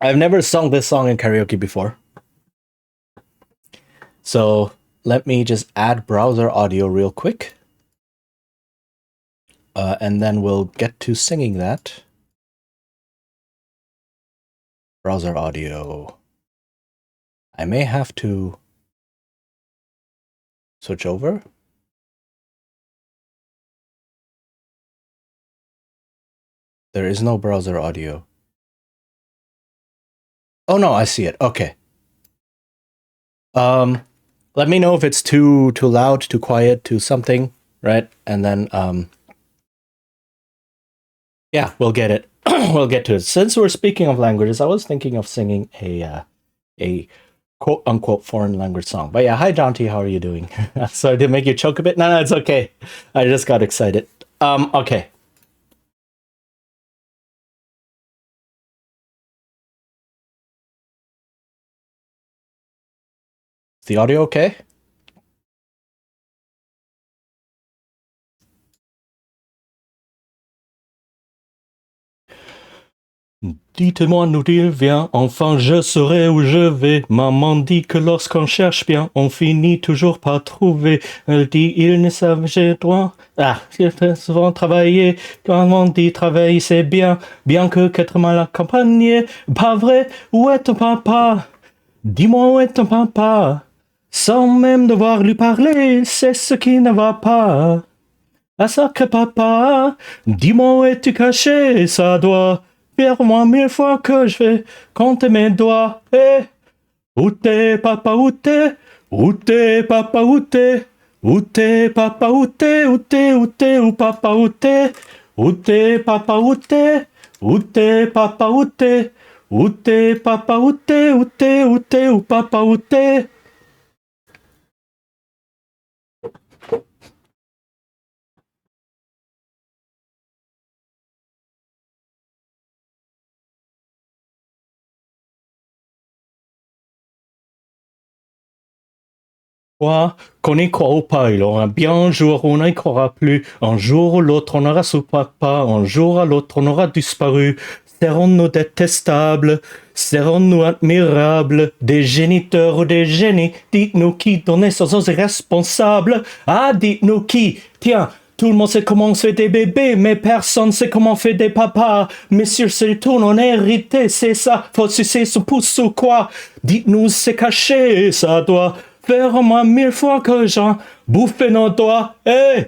I've never sung this song in karaoke before, so let me just add browser audio real quick, and then we'll get to singing that. Browser audio. I may have to switch over. There is no browser audio. Oh no, I see it. Okay. Let me know if it's too loud, too quiet, too something, right? And then yeah, we'll get it. We'll get to it. Since we're speaking of languages, I was thinking of singing a quote unquote foreign language song. But yeah, hi John T, how are you doing? Sorry to make you choke a bit. No, it's okay. I just got excited. Okay. Is the audio okay? Dites-moi d'où il vient, enfin je saurai où je vais. Maman dit que lorsqu'on cherche bien, on finit toujours par trouver. Elle dit il ne savait j'ai droit. Ah, il fait souvent travailler. Quand on dit travailler c'est bien, bien que qu'être mal accompagné. Pas vrai, où est ton papa? Dis-moi où est ton papa? Sans même devoir lui parler, c'est ce qui ne va pas. Ah sacré papa, dis-moi où es-tu caché? Ça doit faire au moins 1000 fois que je vais compter mes doigts. Eh, où t'es papa, où t'es? Où t'es papa, où t'es? Où t'es papa, où t'es? Où t'es, où t'es, où papa, où t'es? Où t'es papa, où t'es? Où t'es papa, où t'es? Où t'es papa, où t'es? Où t'es, où t'es, où papa, où t'es? Quoi qu'on y croit ou pas, il aura bien un jour où on n'y croira plus. Un jour ou l'autre, on aura son papa. Un jour à l'autre, on aura disparu. Serons-nous détestables? Serons-nous admirables? Des géniteurs ou des génies? Dites-nous qui donnait sans irresponsables? Ah, dites-nous qui? Tiens, tout le monde sait comment on fait des bébés, mais personne sait comment on fait des papas. Messieurs, c'est tout, on a hérité, c'est ça. Faut sucer son pouce ou quoi? Dites-nous, c'est caché, ça doit faire au moins 1000 fois que j'en bouffe nos doigts. Hey!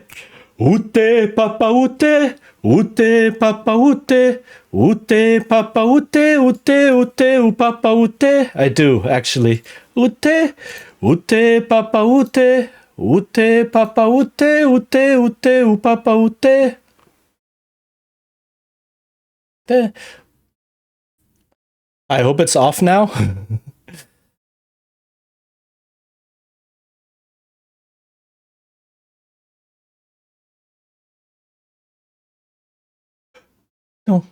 Où t'es, papa, où t'es? Où t'es, papa, où t'es? Où t'es, papa, où t'es? Où t'es, où t'es, où papa, où t'es? I do, actually. Où t'es? Où t'es, papa, où t'es? Où t'es, papa, où t'es? Où t'es, où t'es, où papa, où t'es? I hope it's off now. Non.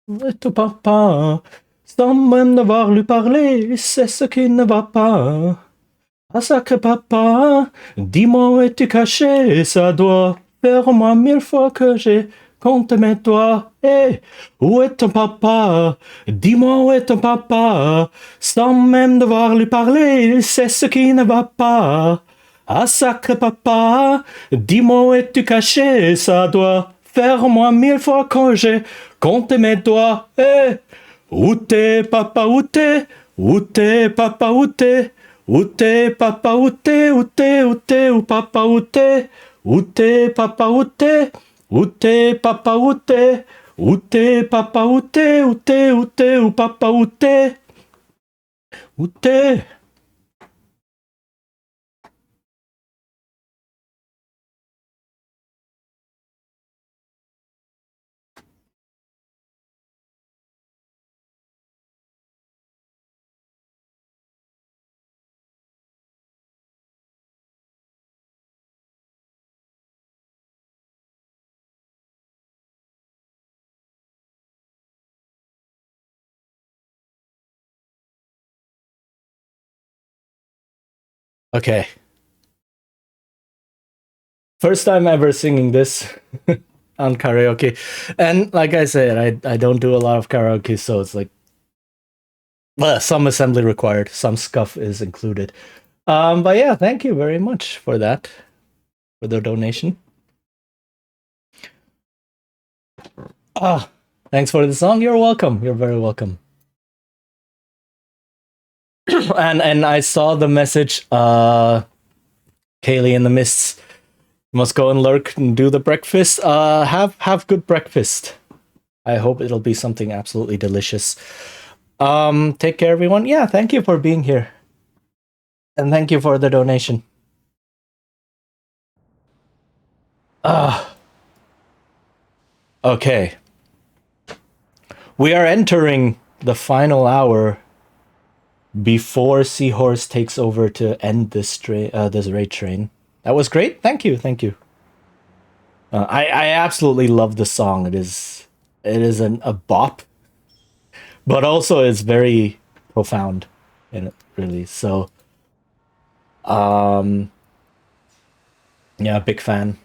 Où est ton papa? Sans même devoir lui parler, c'est ce qui ne va pas. Ah sacré papa, dis-moi où es-tu caché? Ça doit faire au moins 1000 fois que j'ai compté mes doigts. Hey, où est ton papa? Dis-moi où est ton papa? Sans même devoir lui parler, c'est ce qui ne va pas. Ah sacré papa, dis-moi où es-tu caché? Ça doit faire au moins 1000 fois que j'ai compté mes doigts. Hey, où t'es papa, où t'es? Où t'es papa, où t'es? Où t'es papa, où t'es? Où t'es, où t'es, où papa, où t'es? Où t'es papa, où t'es? Où t'es papa, où t'es? Où t'es papa, où t'es? Où t'es, où t'es, où papa, où t'es? Où t'es? Okay. First time ever singing this on karaoke. And like I said, I don't do a lot of karaoke, so it's like well, some assembly required, some scuff is included. But yeah, thank you very much for that, for the donation. Ah, thanks for the song. You're welcome. You're very welcome. And I saw the message, Kaylee in the Mists. Must go and lurk and do the breakfast. Have good breakfast. I hope it'll be something absolutely delicious. Take care, everyone. Yeah, thank you for being here. And thank you for the donation. Okay. We are entering the final hour before Seahorse takes over to end this raid train. That was great. Thank you. I absolutely love the song. It is a bop, but also it's very profound in it, really. So, yeah, big fan.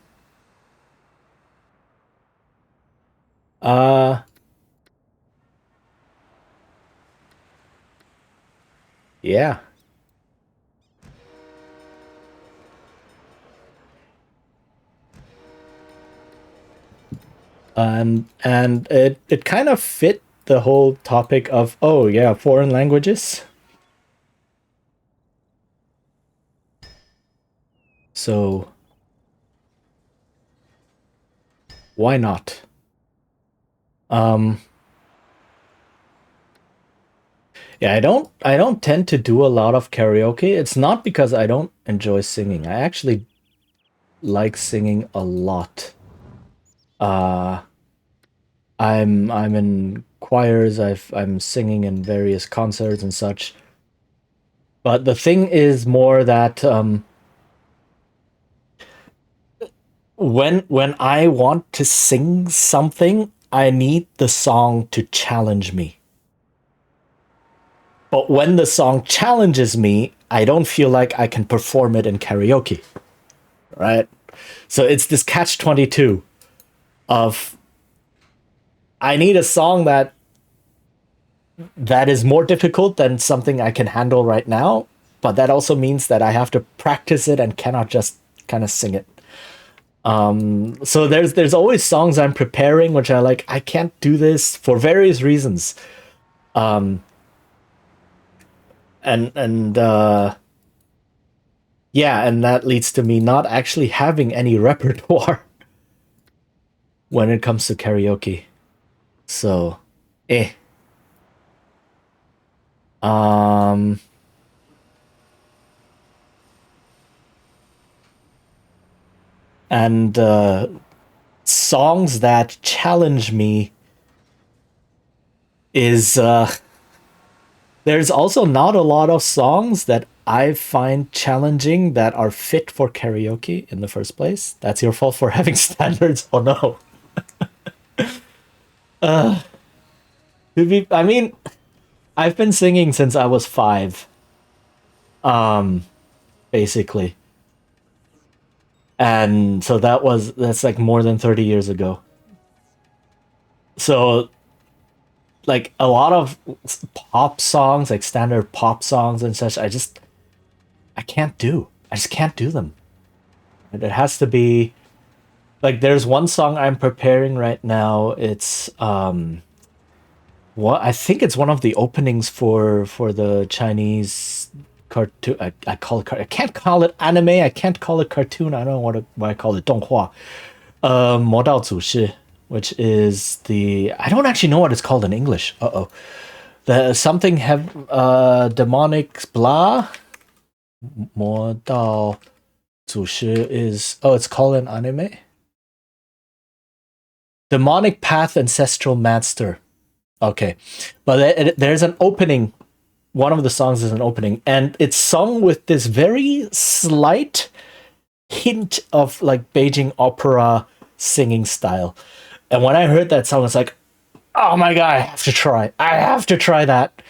Uh, yeah. And it kind of fit the whole topic of, oh yeah, foreign languages. So why not? Yeah, I don't tend to do a lot of karaoke. It's not because I don't enjoy singing. I actually like singing a lot. Uh I'm in choirs, I'm singing in various concerts and such. But the thing is more that when I want to sing something, I need the song to challenge me. But when the song challenges me, I don't feel like I can perform it in karaoke. Right? So it's this catch 22 of I need a song that is more difficult than something I can handle right now, but that also means that I have to practice it and cannot just kind of sing it. So there's always songs I'm preparing which I like. I can't do this for various reasons, and yeah, and that leads to me not actually having any repertoire when it comes to karaoke. So, eh. Um, and songs that challenge me is there's also not a lot of songs that I find challenging that are fit for karaoke in the first place. That's your fault for having standards. Oh no. I mean, I've been singing since I was 5, basically. And so that's like more than 30 years ago. So like a lot of pop songs, like standard pop songs and such, I can't do. I just can't do them. It has to be like there's one song I'm preparing right now. It's what I think it's one of the openings for the Chinese cartoon. I call it I can't call it anime. I can't call it cartoon. I don't know what I call it. 动画. 魔道祖师, which is the I don't actually know what it's called in English. Uh-oh. The something have demonic blah. 魔道祖师 is it's called an anime. Demonic Path Ancestral Master. Okay. But there's an opening. One of the songs is an opening, and it's sung with this very slight hint of like Beijing opera singing style. And when I heard that song, it's like, oh my god, I have to try. I have to try that.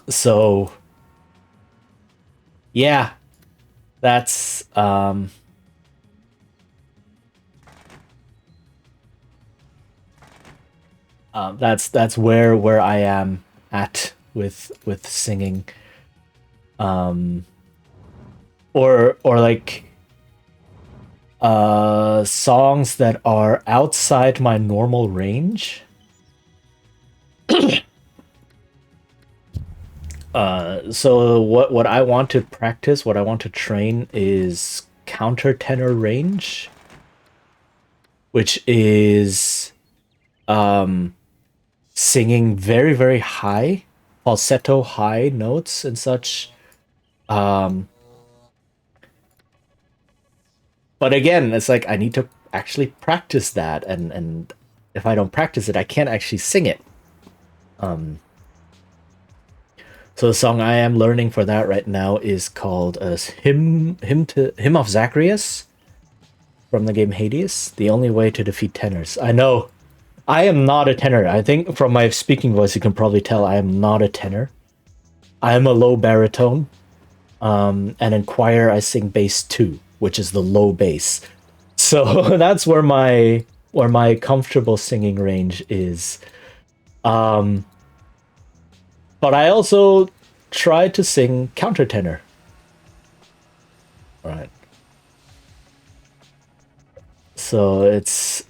So yeah, that's that's where I am at with singing, or like songs that are outside my normal range. So what I want to practice, what I want to train is countertenor range, which is singing very, very high, falsetto high notes and such. But again, it's like I need to actually practice that, and if I don't practice it, I can't actually sing it. So the song I am learning for that right now is called Hymn of Zacharias from the game Hades. The only way to defeat tenors. I know. I am not a tenor. I think from my speaking voice you can probably tell I am not a tenor. I am a low baritone. And in choir I sing bass 2, which is the low bass. So that's where my comfortable singing range is. But I also try to sing countertenor. All right. So it's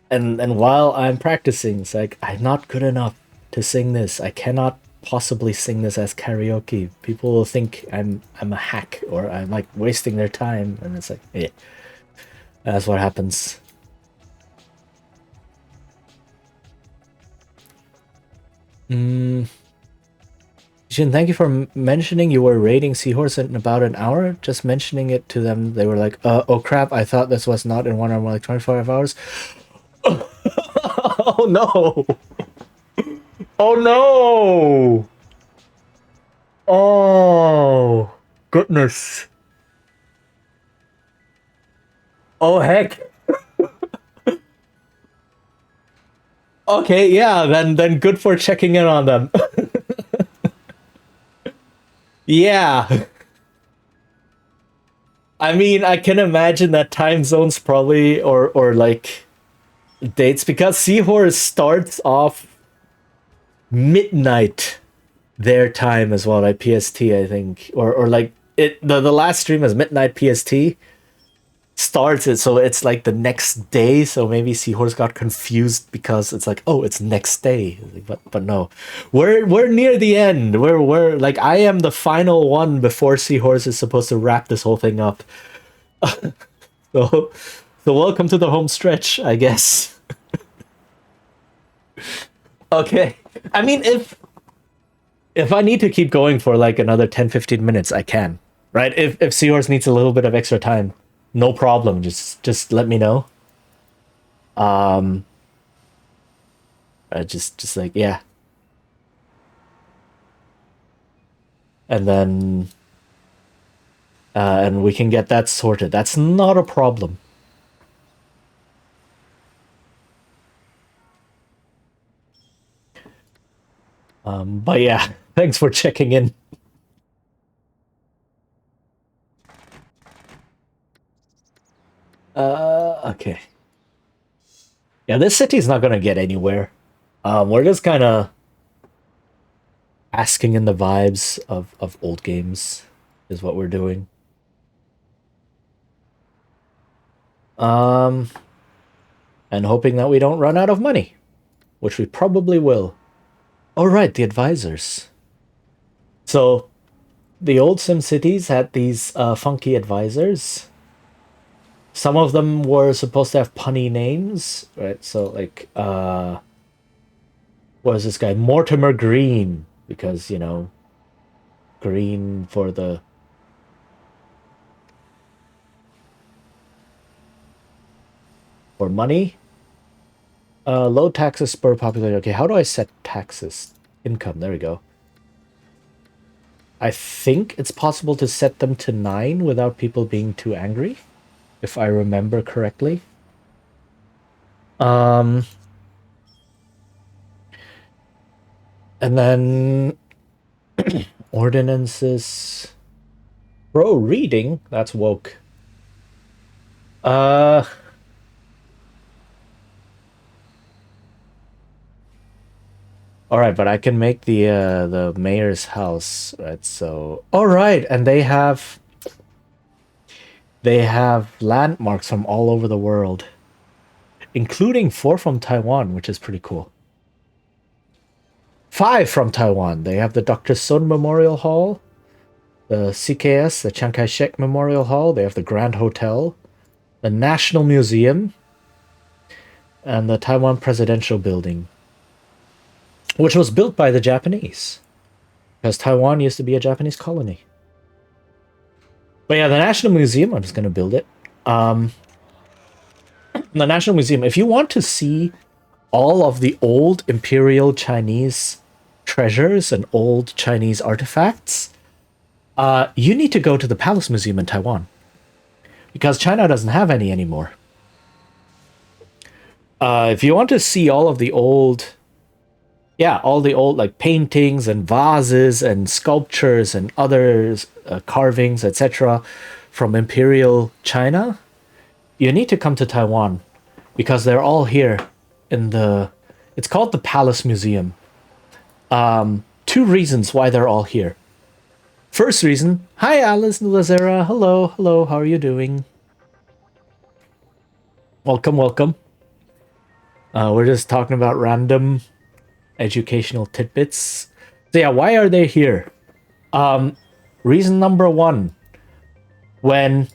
and while I'm practicing, it's like I'm not good enough to sing this. I cannot possibly sing this as karaoke. People will think I'm a hack or I'm like wasting their time, and it's like, yeah, that's what happens. Jin, thank you for mentioning you were raiding Seahorse in about an hour. Just mentioning it to them, they were like, oh crap, I thought this was not in 1 hour, more like 25 hours. Oh no! Oh no! Oh, goodness. Oh heck. Okay, yeah, then good for checking in on them. Yeah. I mean, I can imagine that time zones probably or like dates because Seahorse starts off midnight their time as well, right? PST, I think. Or like the last stream is midnight PST. Starts it, so it's like the next day. So maybe Seahorse got confused because it's like, oh, it's next day. But no, we're near the end. We're like I am the final one before Seahorse is supposed to wrap this whole thing up. So welcome to the home stretch, I guess. Okay, I mean if I need to keep going for like another 10-15 minutes, I can. Right? If Seahorse needs a little bit of extra time, no problem. Just let me know. Just like, yeah. And then and we can get that sorted. That's not a problem. But yeah, thanks for checking in. Okay. Yeah, this city's not gonna get anywhere. We're just kind of asking in the vibes of old games, is what we're doing. And hoping that we don't run out of money, which we probably will. Oh right, the advisors. So the old SimCities had these funky advisors. Some of them were supposed to have punny names, right? So like what was this guy? Mortimer Green, because you know, green for money. Low taxes spur popularity. Okay, how do I set taxes? Income, there we go. I think it's possible to set them to 9 without people being too angry, if I remember correctly. And then ordinances. Bro, reading? That's woke. All right, but I can make the mayor's house, right? So, all right, and they have landmarks from all over the world, including 4 from Taiwan, which is pretty cool. 5 from Taiwan. They have the Dr. Sun Memorial Hall, the CKS, the Chiang Kai-shek Memorial Hall. They have the Grand Hotel, the National Museum, and the Taiwan Presidential Building, which was built by the Japanese, because Taiwan used to be a Japanese colony. But yeah, the National Museum, I'm just going to build it. The National Museum, if you want to see all of the old imperial Chinese treasures and old Chinese artifacts, you need to go to the Palace Museum in Taiwan because China doesn't have any anymore. If you want to see all of the old, yeah, all the old like paintings and vases and sculptures and other carvings, etc., from imperial China, you need to come to Taiwan because they're all here in the. It's called the Palace Museum. Two reasons why they're all here. First reason, hi Alice Lazera, hello, hello, how are you doing? Welcome, welcome. We're just talking about random educational tidbits. So yeah, why are they here? Reason number one, when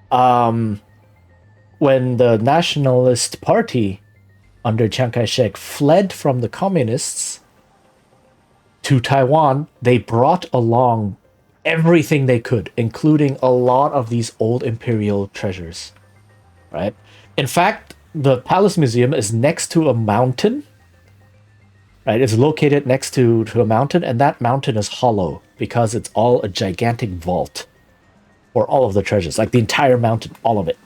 the Nationalist Party under Chiang Kai-shek fled from the communists to Taiwan, they brought along everything they could, including a lot of these old imperial treasures, right? In fact, the Palace Museum is next to a mountain, right? It's located next to a mountain, and that mountain is hollow because it's all a gigantic vault for all of the treasures, like the entire mountain, all of it.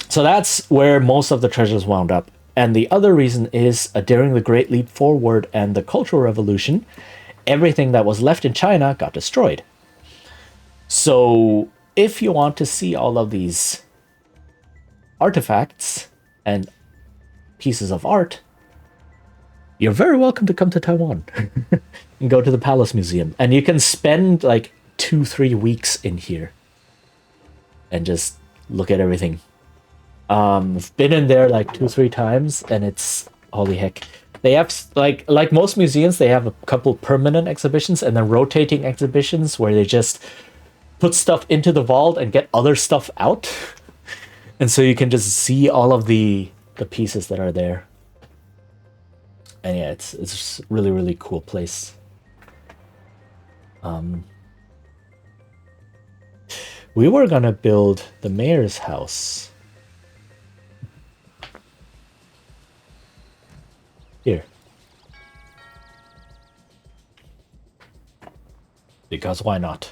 So that's where most of the treasures wound up. And the other reason is during the Great Leap Forward and the Cultural Revolution, everything that was left in China got destroyed. So if you want to see all of these artifacts and pieces of art, you're very welcome to come to Taiwan and go to the Palace Museum. And you can spend like 2-3 weeks in here and just look at everything. I've been in there like 2-3 times, and it's holy heck. They have like most museums, they have a couple permanent exhibitions and then rotating exhibitions where they just put stuff into the vault and get other stuff out, and so you can just see all of the pieces that are there. And yeah, it's really really cool place. We were gonna build the mayor's house. Here. Because why not?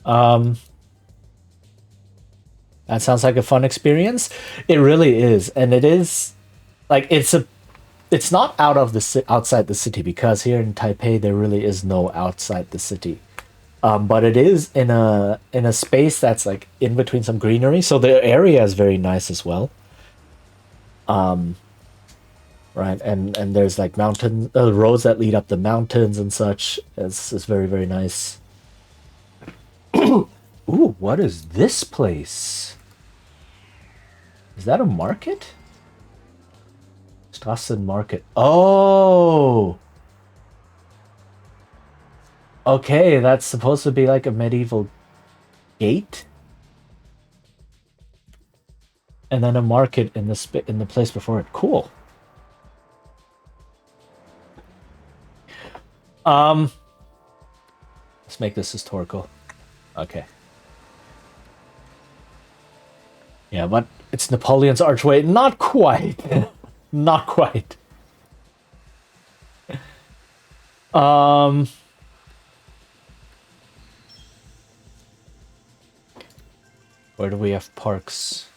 That sounds like a fun experience. It really is, and it is like it's not outside the city because here in Taipei there really is no outside the city. But it is in a space that's like in between some greenery, so the area is very nice as well. Right, and there's like mountain roads that lead up the mountains and such. It's very very nice. Ooh, what is this place? Is that a market? Strassen Market. Oh, okay, that's supposed to be like a medieval gate, and then a market in the place before it. Cool. Let's make this historical. Okay. Yeah, but it's Napoleon's archway. Not quite. Not quite. Where do we have parks?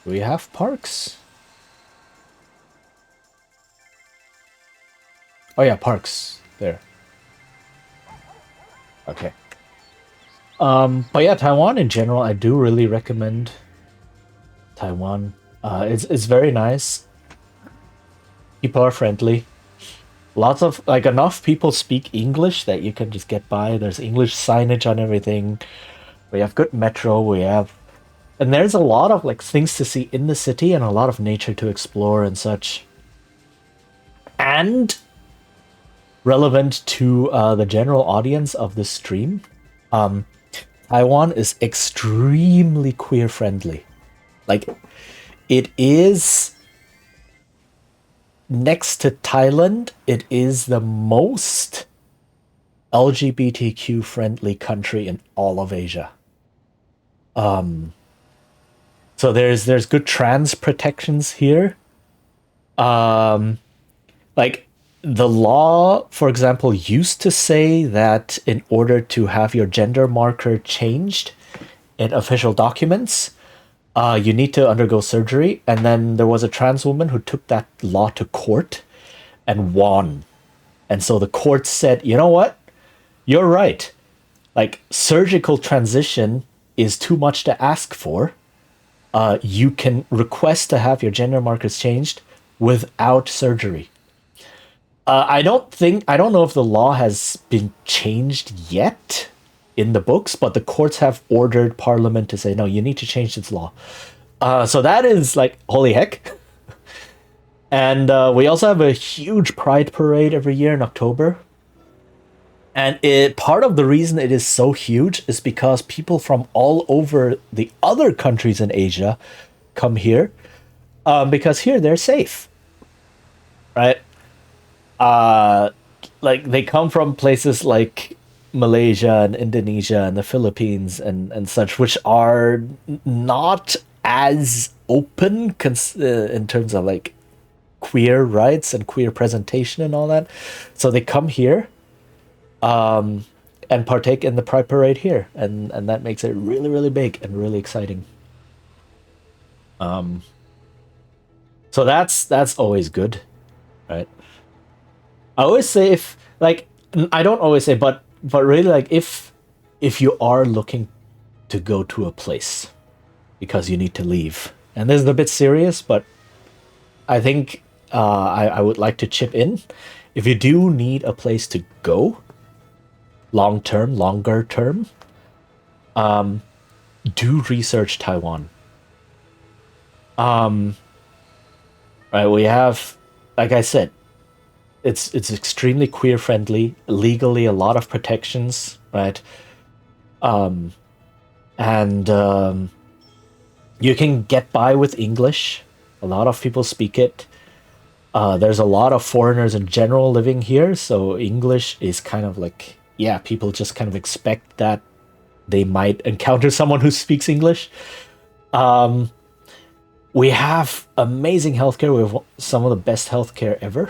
Do we have parks? Oh yeah, parks. There. Okay. But yeah, Taiwan in general, I do really recommend Taiwan. It's very nice. People are friendly. Lots of like enough people speak English that you can just get by. There's English signage on everything. We have good metro. And there's a lot of like things to see in the city and a lot of nature to explore and such. And relevant to the general audience of this stream, Taiwan is extremely queer friendly. Like, it is next to Thailand, it is the most LGBTQ friendly country in all of Asia. So there's good trans protections here. Like the law, for example, used to say that in order to have your gender marker changed in official documents, you need to undergo surgery. And then there was a trans woman who took that law to court and won. And so the court said, you know what? You're right. Like surgical transition is too much to ask for. You can request to have your gender markers changed without surgery. I don't know if the law has been changed yet in the books, but the courts have ordered Parliament to say, no, you need to change this law. So that is like, holy heck. And we also have a huge Pride parade every year in October. And part of the reason it is so huge is because people from all over the other countries in Asia come here, because here they're safe, right? Like they come from places like Malaysia and Indonesia and the Philippines and such, which are not as open in terms of like queer rights and queer presentation and all that. So they come here and partake in the Pride Parade here, and that makes it really, really big and really exciting. So that's always good, right? I always say if like I don't always say, but really like if you are looking to go to a place because you need to leave, and this is a bit serious, but I think I would like to chip in. If you do need a place to go, longer term, do research Taiwan. Right, we have, like I said, it's extremely queer friendly, legally a lot of protections, right? And you can get by with English. A lot of people speak it. There's a lot of foreigners in general living here, so English is kind of like, yeah, people just kind of expect that they might encounter someone who speaks English. We have amazing healthcare. We have some of the best healthcare ever.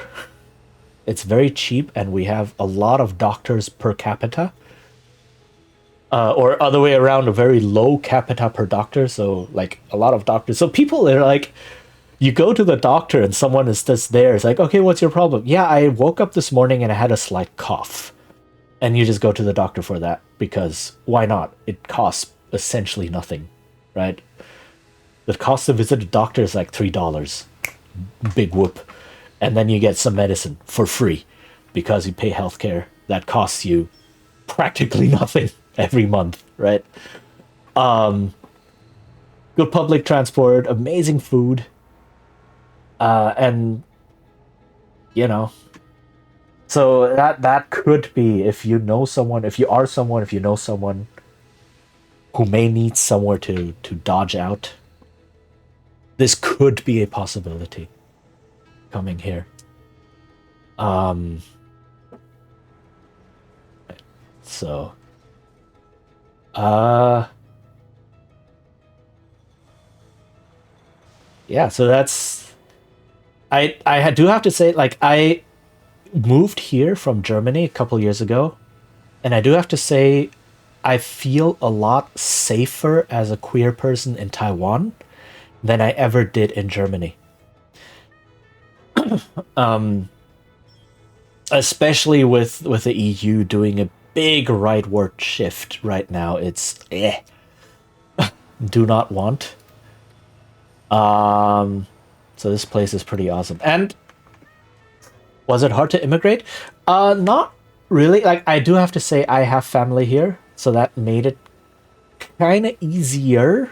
It's very cheap, and we have a lot of doctors per capita. Or other way around, a very low capita per doctor. So, like, a lot of doctors. So people are like, you go to the doctor and someone is just there. It's like, okay, what's your problem? Yeah, I woke up this morning and I had a slight cough. And you just go to the doctor for that because why not? It costs essentially nothing, right? The cost to visit a doctor is like $3. Big whoop. And then you get some medicine for free because you pay healthcare that costs you practically nothing every month, right? Good public transport, amazing food, and you know, so that could be, if you know someone, if you know someone who may need somewhere to dodge out, this could be a possibility coming here. So yeah, so that's, I do have to say, like, I moved here from Germany a couple years ago, and I do have to say I feel a lot safer as a queer person in Taiwan than I ever did in Germany. Especially with the EU doing a big rightward shift right now. It's do not want. So this place is pretty awesome. And was it hard to immigrate? Not really. Like, I do have to say I have family here, so that made it kind of easier.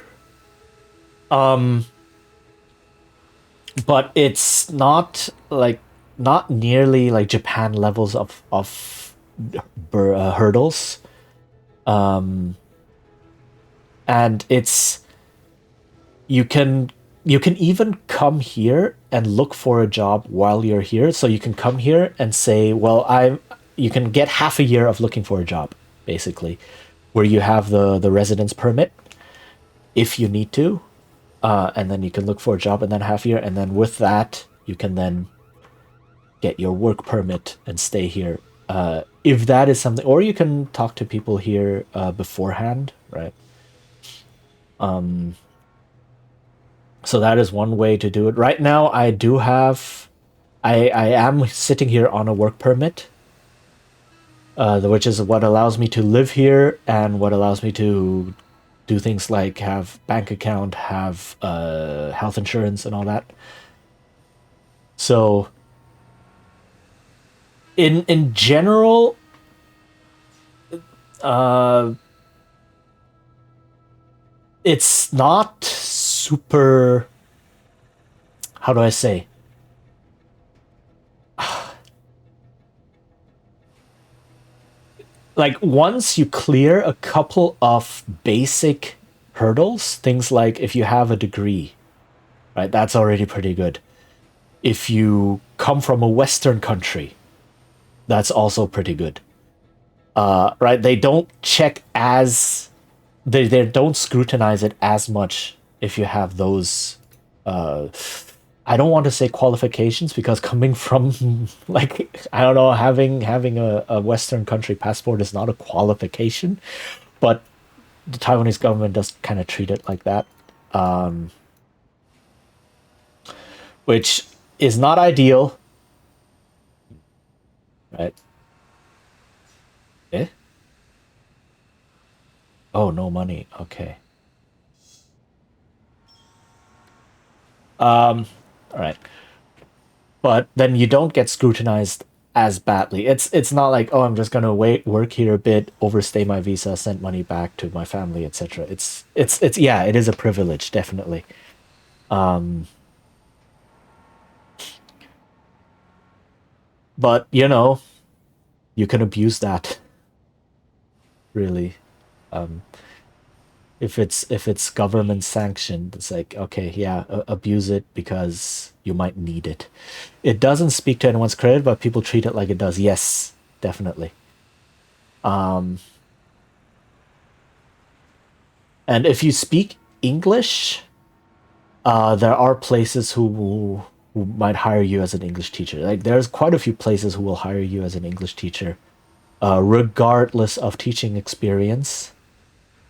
But it's not nearly like Japan levels of hurdles. And it's, you can even come here and look for a job while you're here. So you can come here and say, well, you can get half a year of looking for a job, basically, where you have the residence permit if you need to. and then you can look for a job in that half year, and then with that you can then get your work permit and stay here. If that is something, or you can talk to people here beforehand, right? So that is one way to do it. Right now, I am sitting here on a work permit, which is what allows me to live here and what allows me to do things like have bank account, have health insurance, and all that. So in general, uh, it's not super. How do I say? Like once you clear a couple of basic hurdles, things like if you have a degree, right, that's already pretty good. If you come from a Western country, that's also pretty good. Right? They don't check as they don't scrutinize it as much if you have those. I don't want to say qualifications because coming from like I don't know having a Western country passport is not a qualification, but the Taiwanese government does kind of treat it like that, which is not ideal, right? Eh? Oh, no money. Okay. All right. But then you don't get scrutinized as badly. It's not like, oh, I'm just gonna wait, work here a bit, overstay my visa, send money back to my family, etc. It's yeah, it is a privilege, definitely. But you know, you can abuse that, really. If it's government sanctioned, it's like, okay, yeah, abuse it because you might need it. It doesn't speak to anyone's credit, but people treat it like it does. Yes, definitely. And if you speak English, there are places who might hire you as an English teacher. Like there's quite a few places who will hire you as an English teacher, regardless of teaching experience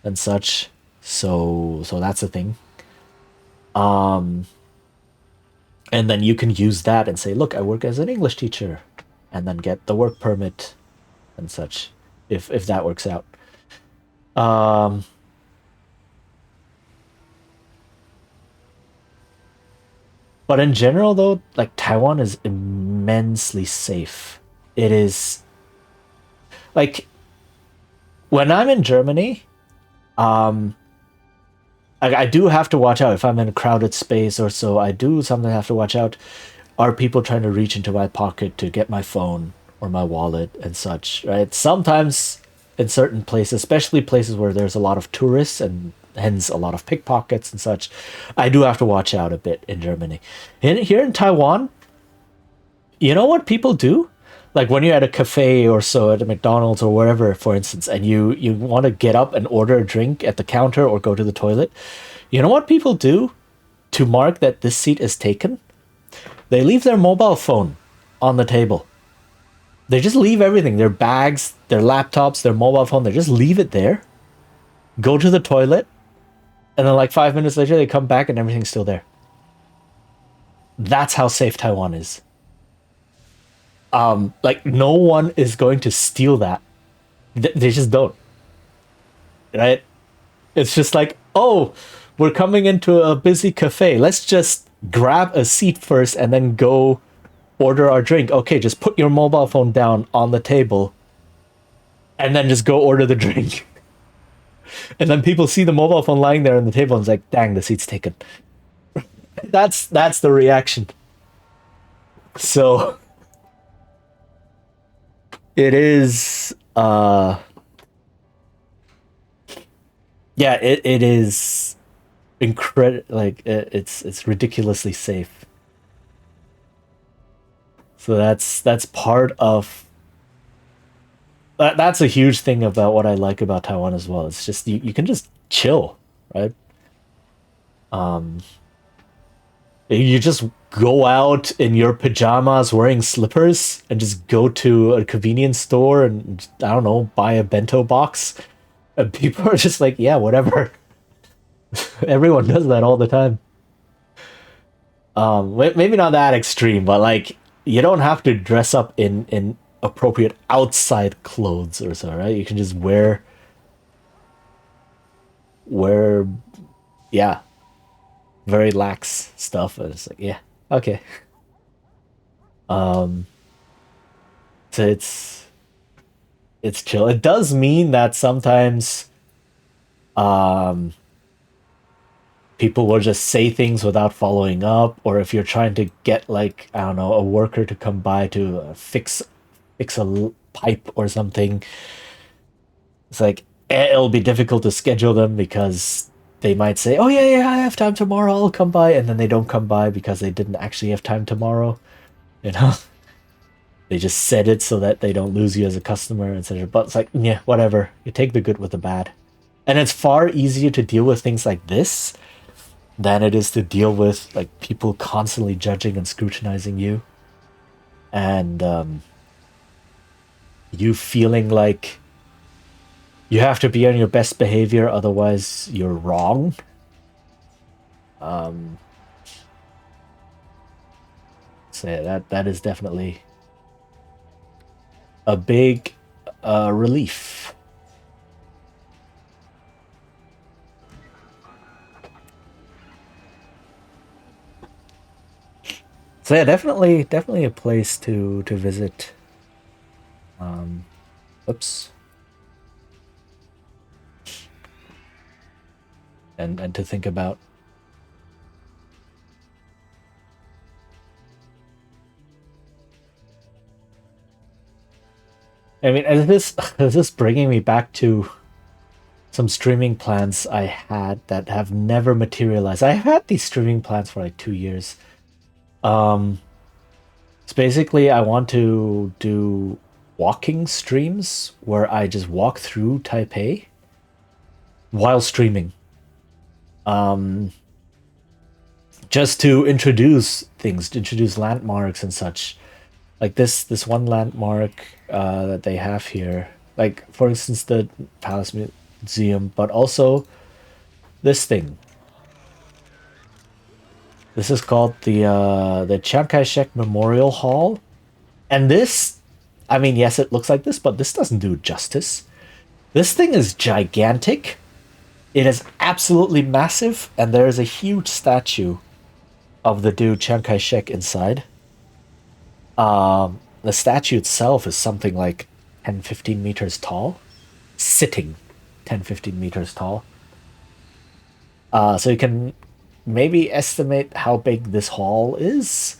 and such. So that's a thing. And then you can use that and say, look, I work as an English teacher, and then get the work permit and such, if that works out. Um, but in general, though, like Taiwan is immensely safe. It is like when I'm in Germany, I do have to watch out if I'm in a crowded space or so. I do something have to watch out. Are people trying to reach into my pocket to get my phone or my wallet and such? Right? Sometimes in certain places, especially places where there's a lot of tourists and hence a lot of pickpockets and such, I do have to watch out a bit in Germany. Here in Taiwan, you know what people do? Like when you're at a cafe or so at a McDonald's or wherever, for instance, and you want to get up and order a drink at the counter or go to the toilet, you know what people do to mark that this seat is taken? They leave their mobile phone on the table. They just leave everything, their bags, their laptops, their mobile phone, they just leave it there, go to the toilet, and then like 5 minutes later they come back and everything's still there. That's how safe Taiwan is. Like no one is going to steal that. They just don't, right? It's just like, oh, we're coming into a busy cafe. Let's just grab a seat first and then go order our drink. Okay, just put your mobile phone down on the table and then just go order the drink. And then people see the mobile phone lying there on the table and it's like, dang, the seat's taken. That's the reaction. So it is yeah, it is incredible. Like it's ridiculously safe. So that's part of that's a huge thing about what I like about Taiwan as well. It's just you can just chill, right? Um, you just go out in your pajamas wearing slippers and just go to a convenience store and, I don't know, buy a bento box. And people are just like, yeah, whatever. Everyone does that all the time. Maybe not that extreme, but like you don't have to dress up in appropriate outside clothes or so, right? You can just wear yeah, very lax stuff. And it's like, yeah, okay. Um, so it's chill. It does mean that sometimes um people will just say things without following up, or if you're trying to get like, I don't know, a worker to come by to fix a pipe or something, it's like it'll be difficult to schedule them because they might say, "Oh yeah, yeah, I have time tomorrow. I'll come by," and then they don't come by because they didn't actually have time tomorrow. You know, they just said it so that they don't lose you as a customer, etc. But it's like, yeah, whatever. You take the good with the bad, and it's far easier to deal with things like this than it is to deal with like people constantly judging and scrutinizing you, and you feeling like you have to be on your best behavior, otherwise you're wrong. Um, so yeah, that is definitely a big relief. So yeah, definitely a place to visit. Um, oops, and to think about. I mean, is this bringing me back to some streaming plans I had that have never materialized. I've had these streaming plans for like 2 years. Um, it's basically I want to do walking streams where I just walk through Taipei while streaming. Um, just to introduce things, to introduce landmarks and such. Like this one landmark that they have here. Like for instance the Palace Museum, but also this thing. This is called the Chiang Kai-shek Memorial Hall. And this, I mean, yes, it looks like this, but this doesn't do justice. This thing is gigantic. It is absolutely massive, and there is a huge statue of the dude Chiang Kai-shek inside. The statue itself is something like 10, 15 meters tall, sitting 10, 15 meters tall. So you can maybe estimate how big this hall is.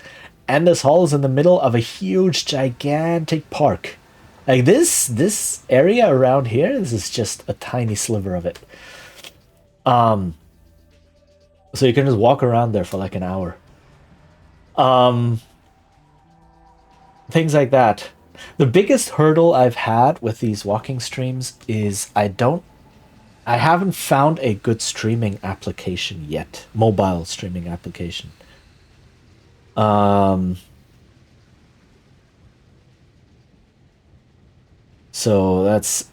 And this hall is in the middle of a huge, gigantic park. Like this area around here, this is just a tiny sliver of it. So you can just walk around there for like an hour. Um, Things like that. The biggest hurdle I've had with these walking streams is I haven't found a good streaming application yet, mobile streaming application. Um, so that's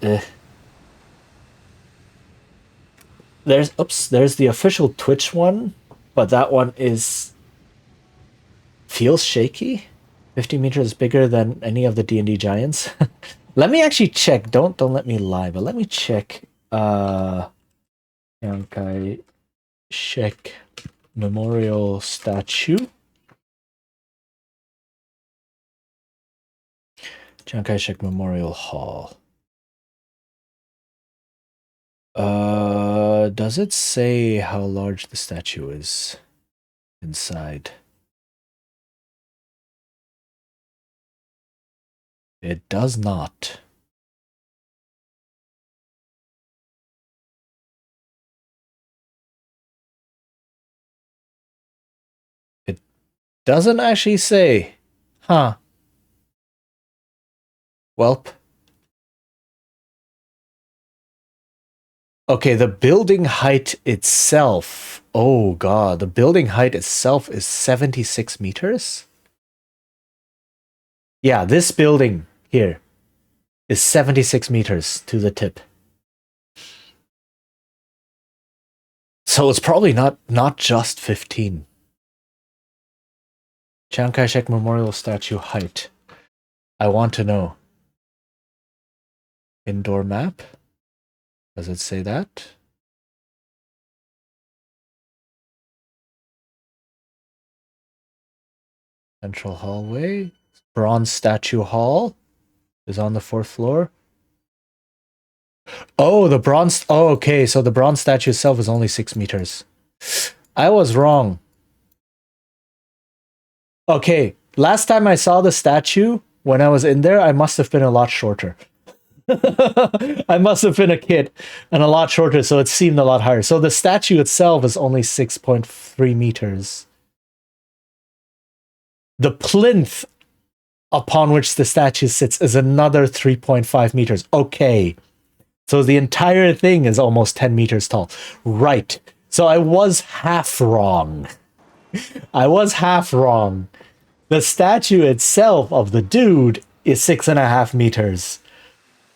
there's the official Twitch one, but that one is feels shaky. 50 meters bigger than any of the D&D giants. Let me actually check. Don't let me lie, but let me check Chiang Kai-shek Memorial Statue. Chiang Kai-shek Memorial Hall. Does it say how large the statue is inside? It does not. It doesn't actually say. Huh. Welp. Okay, the building height itself. Oh god, the building height itself is 76 meters? Yeah, this building here is 76 meters to the tip. So it's probably not just 15. Chiang Kai-shek Memorial Statue height. I want to know. Indoor map? Does it say that? Central hallway. Bronze statue hall is on the 4th floor. Oh, the bronze. Oh, okay. So the bronze statue itself is only 6 meters. I was wrong. Okay. Last time I saw the statue, when I was in there, I must have been a lot shorter. I must have been a kid and a lot shorter, so it seemed a lot higher. So the statue itself is only 6.3 meters. The plinth upon which the statue sits is another 3.5 meters. Okay. So the entire thing is almost 10 meters tall. Right. So I was half wrong. I was half wrong. The statue itself of the dude is 6.5 meters.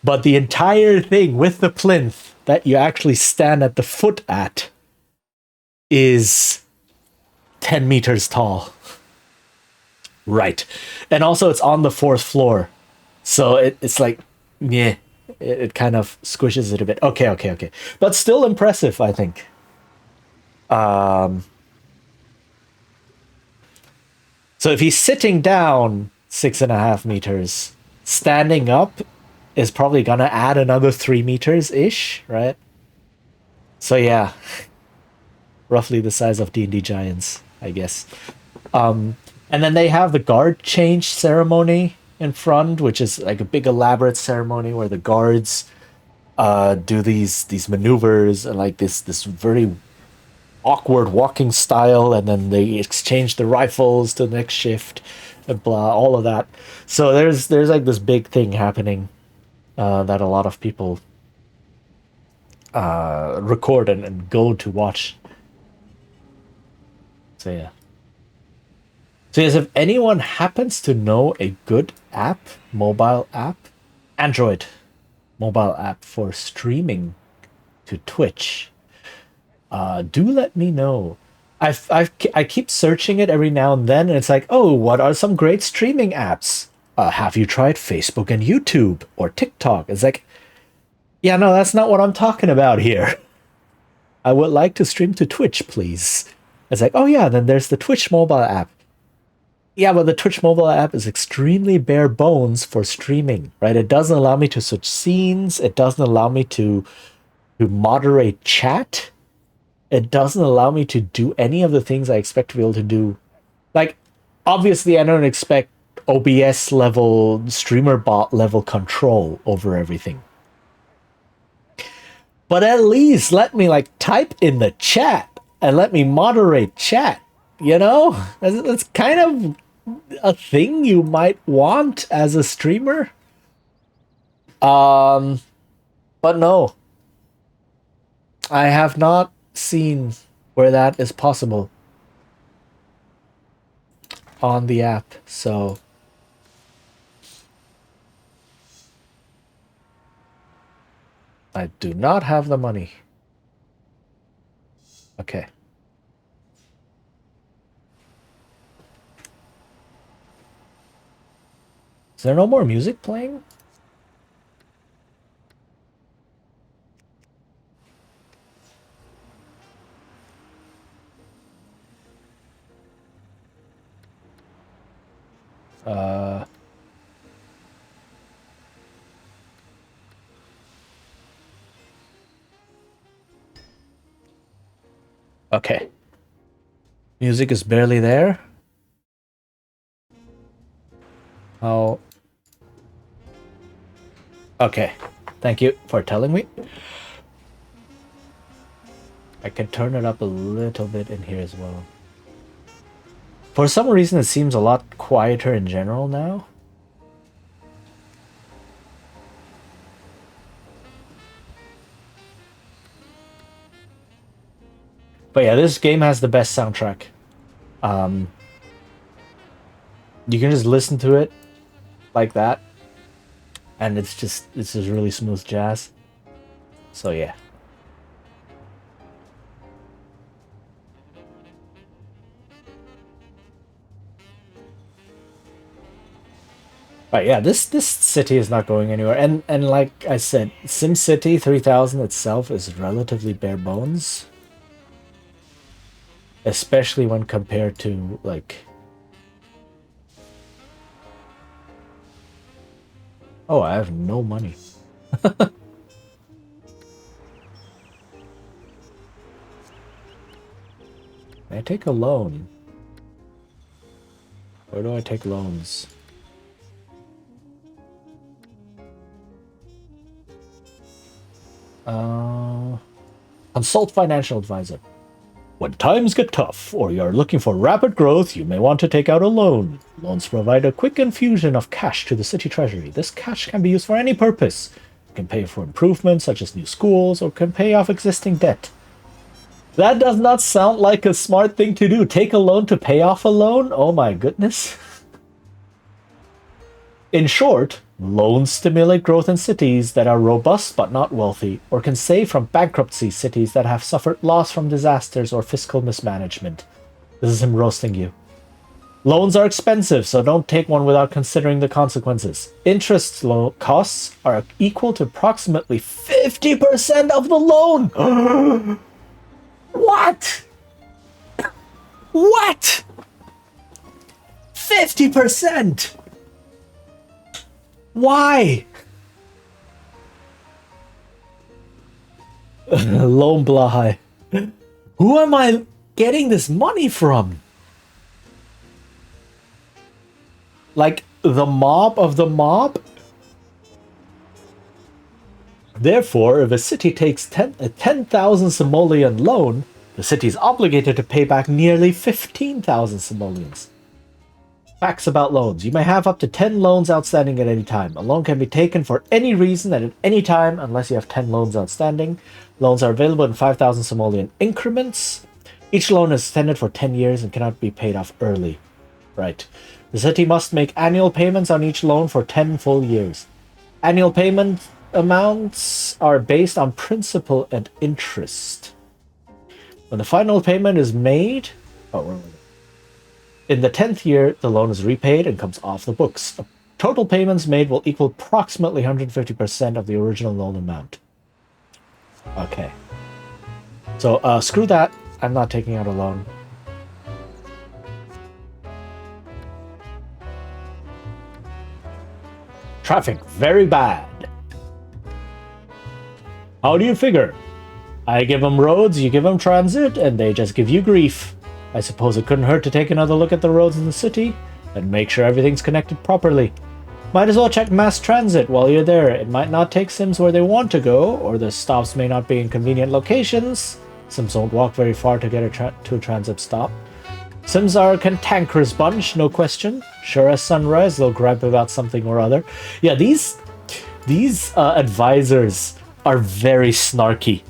But the entire thing with the plinth that you actually stand at the foot at is 10 meters tall. Right. And also it's on the 4th floor. So it's like, yeah, it kind of squishes it a bit. Okay. But still impressive, I think. So if he's sitting down 6.5 meters, standing up is probably gonna add another 3 meters ish, right? So yeah, roughly the size of D&D Giants, I guess. And then they have the guard change ceremony in front, which is like a big elaborate ceremony where the guards do these maneuvers and like this very awkward walking style, and then they exchange the rifles to the next shift and blah, all of that. So there's like this big thing happening that a lot of people record and go to watch. So yeah. So yes, if anyone happens to know a good app, mobile app, Android mobile app for streaming to Twitch, do let me know. I keep searching it every now and then, and it's like, oh, what are some great streaming apps? Have you tried Facebook and YouTube or TikTok? It's like, yeah, no, that's not what I'm talking about here. I would like to stream to Twitch, please. It's like, oh yeah, then there's the Twitch mobile app. Yeah, but the Twitch mobile app is extremely bare bones for streaming, right? It doesn't allow me to switch scenes. It doesn't allow me to moderate chat. It doesn't allow me to do any of the things I expect to be able to do. Like, obviously, I don't expect OBS level, streamer bot level control over everything. But at least let me like type in the chat and let me moderate chat. You know, that's kind of a thing you might want as a streamer. But no, I have not seen where that is possible on the app. So I do not have the money. Okay. Is there no more music playing? Okay. Music is barely there. Oh. Okay. Thank you for telling me. I can turn it up a little bit in here as well. For some reason, it seems a lot quieter in general now. But yeah, this game has the best soundtrack. You can just listen to it like that, and it's just really smooth jazz. So yeah. But yeah, this city is not going anywhere, and like I said, SimCity 3000 itself is relatively bare bones, especially when compared to like. Oh, I have no money. May I take a loan? Where do I take loans? Consult financial advisor. When times get tough, or you're looking for rapid growth, you may want to take out a loan. Loans provide a quick infusion of cash to the city treasury. This cash can be used for any purpose. It can pay for improvements such as new schools, or can pay off existing debt. That does not sound like a smart thing to do. Take a loan to pay off a loan? Oh my goodness. In short, loans stimulate growth in cities that are robust but not wealthy, or can save from bankruptcy cities that have suffered loss from disasters or fiscal mismanagement. This is him roasting you. Loans are expensive, so don't take one without considering the consequences. Interest costs are equal to approximately 50% of the loan! What? What? 50%? Why? Loan Blahai. Who am I getting this money from? Like, the mob of the mob? Therefore, if a city takes a 10,000 simoleon loan, the city is obligated to pay back nearly 15,000 simoleons. Facts about loans. You may have up to 10 loans outstanding at any time. A loan can be taken for any reason and at any time unless you have 10 loans outstanding. Loans are available in 5,000 simoleon increments. Each loan is extended for 10 years and cannot be paid off early. Right. The city must make annual payments on each loan for 10 full years. Annual payment amounts are based on principal and interest. When the final payment is made... in the 10th year, the loan is repaid and comes off the books. Total payments made will equal approximately 150% of the original loan amount. Okay. So, screw that. I'm not taking out a loan. Traffic, very bad. How do you figure? I give them roads, you give them transit, and they just give you grief. I suppose it couldn't hurt to take another look at the roads in the city and make sure everything's connected properly. Might as well check mass transit while you're there. It might not take Sims where they want to go, or the stops may not be in convenient locations. Sims don't walk very far to get to a transit stop. Sims are a cantankerous bunch, no question. Sure as sunrise, they'll gripe about something or other. Yeah, these advisors are very snarky.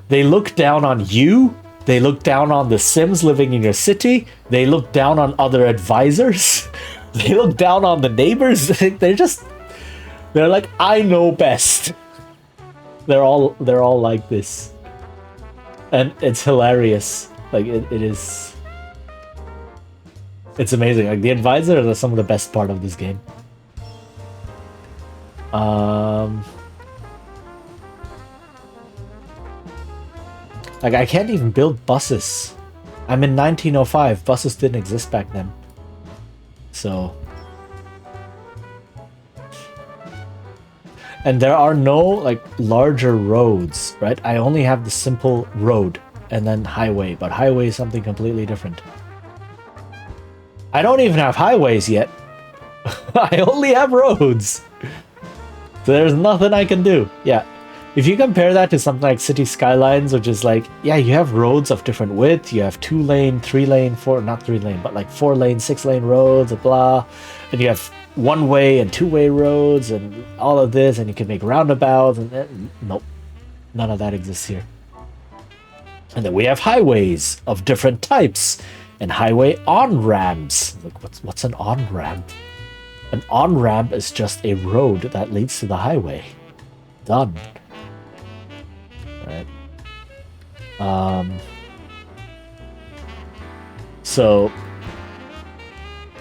They look down on you. They look down on the Sims living in your city. They look down on other advisors. They look down on the neighbors. They're like, I know best. They're all like this. And it's hilarious. Like, it is... It's amazing. Like, the advisors are some of the best part of this game. Like, I can't even build buses. I'm in 1905. Buses didn't exist back then. So... And there are no, like, larger roads, right? I only have the simple road and then highway, but highway is something completely different. I don't even have highways yet. I only have roads. So there's nothing I can do. Yeah. If you compare that to something like City Skylines, which is like, yeah, you have roads of different width. You have 2-lane, 3-lane, 4-lane, but like 4-lane, 6-lane roads, blah. And you have 1-way and 2-way roads and all of this, and you can make roundabouts. And nope. None of that exists here. And then we have highways of different types and highway on-ramps. Like, what's an on-ramp? An on-ramp is just a road that leads to the highway. Done. Right. So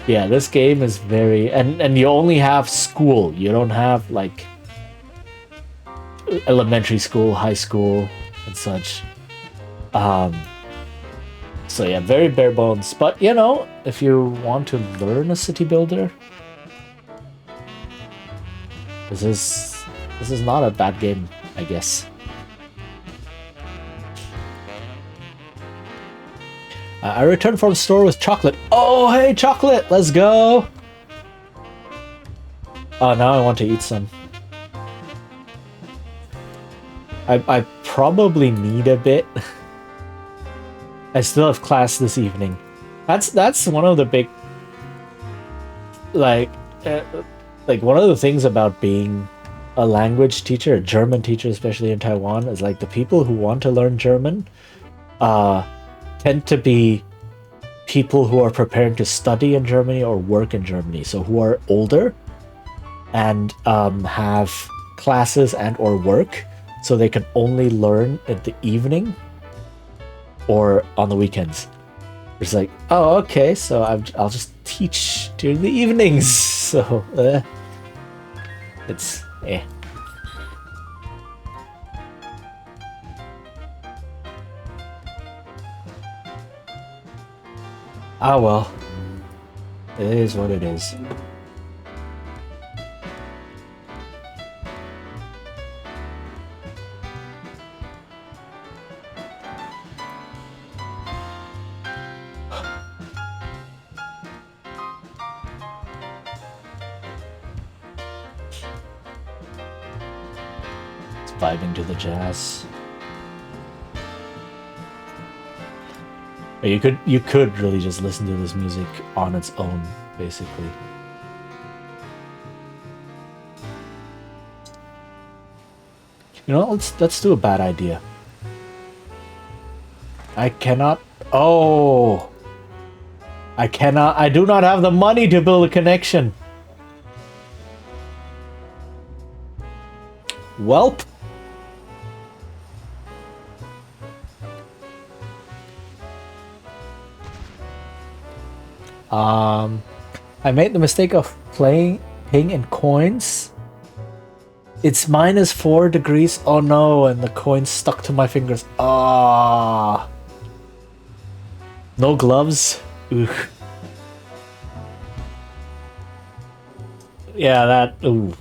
yeah, this game is very and you only have school. You don't have like elementary school, high school, and such. So yeah, very bare bones. But you know, if you want to learn a city builder, this is not a bad game, I guess. I returned from the store with chocolate. Oh, hey, chocolate! Let's go! Oh, now I want to eat some. I probably need a bit. I still have class this evening. That's one of the big... Like one of the things about being a language teacher, a German teacher, especially in Taiwan, is like the people who want to learn German tend to be people who are preparing to study in Germany or work in Germany, so who are older and have classes and or work, so they can only learn at the evening or on the weekends. It's like, oh, okay, so I'll just teach during the evenings. So it's eh. Ah, well. It is what it is. It's vibing to the jazz. You could really just listen to this music on its own, basically. You know, let's do a bad idea. I cannot. Oh, I cannot. I do not have the money to build a connection. Welp. I made the mistake of paying in coins. It's -4 degrees. Oh no, and the coins stuck to my fingers. Ah. No gloves. Ugh. Yeah, that. Ooh.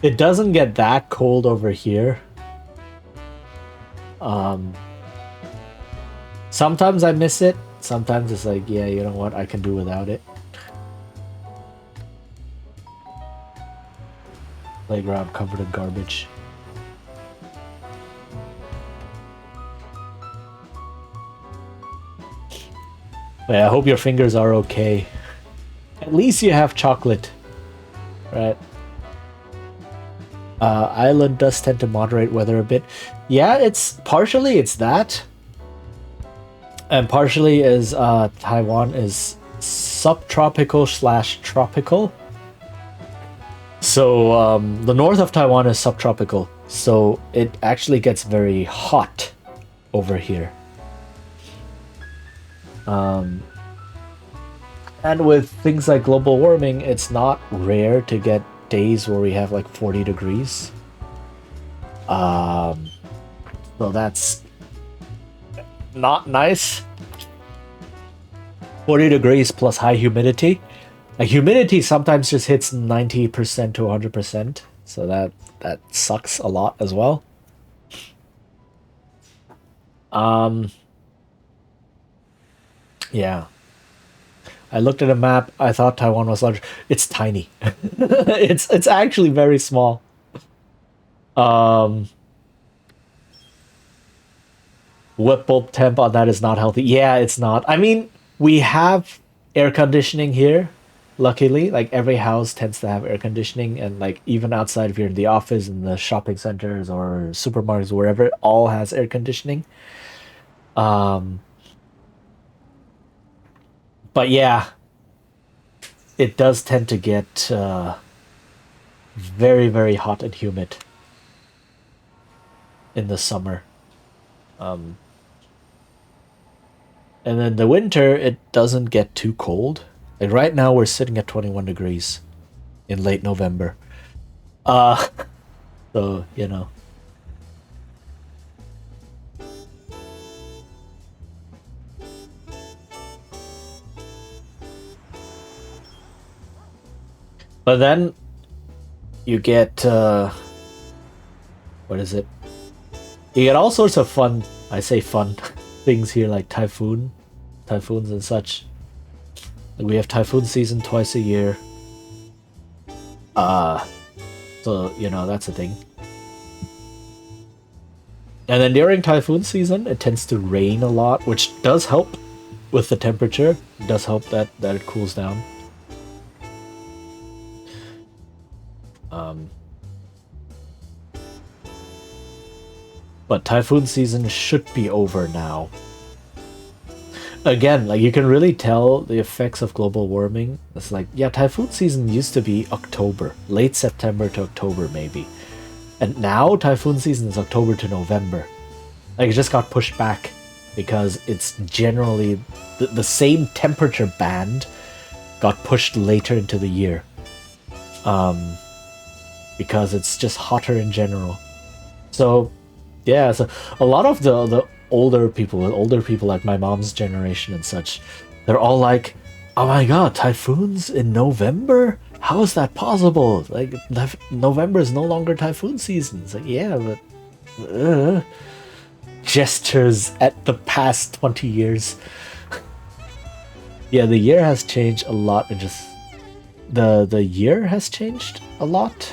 It doesn't get that cold over here. Sometimes I miss it. Sometimes it's like, yeah, you know what? I can do without it. Playground covered in garbage. But I hope your fingers are okay. At least you have chocolate, right? Island does tend to moderate weather a bit. Yeah, it's that. And partially is Taiwan is subtropical / tropical. So the north of Taiwan is subtropical. So it actually gets very hot over here. And with things like global warming, it's not rare to get days where we have like 40 degrees. So that's not nice. 40 degrees plus high humidity. Like humidity sometimes just hits 90% to 100%. So that sucks a lot as well. Yeah. I looked at a map. I thought Taiwan was large. It's tiny. It's actually very small. Wet bulb temp on that is not healthy. Yeah, it's not. I mean, we have air conditioning here, luckily. Like every house tends to have air conditioning, and like even outside, if you're in the office, in the shopping centers or supermarkets, wherever, it all has air conditioning. Um, but yeah, it does tend to get very, very hot and humid in the summer. Um, and then the winter, it doesn't get too cold. Like right now, we're sitting at 21 degrees in late November. Uh, so, you know. But then you get, what is it? You get all sorts of fun, I say fun, things here like typhoons and such. Like we have typhoon season twice a year. Uh, so, you know, that's a thing. And then during typhoon season, it tends to rain a lot, which does help with the temperature. It does help that it cools down. Um, but typhoon season should be over now. Again, like you can really tell the effects of global warming. It's like, yeah, typhoon season used to be October, late September to October maybe. And now typhoon season is October to November. Like it just got pushed back because it's generally the same temperature band got pushed later into the year. Because it's just hotter in general. So yeah, so a lot of the older people like my mom's generation and such, they're all like, "Oh my god, typhoons in November? How is that possible? Like November is no longer typhoon season." It's like, yeah, but gestures at the past 20 years. Yeah, the year has changed a lot, and just the year has changed a lot,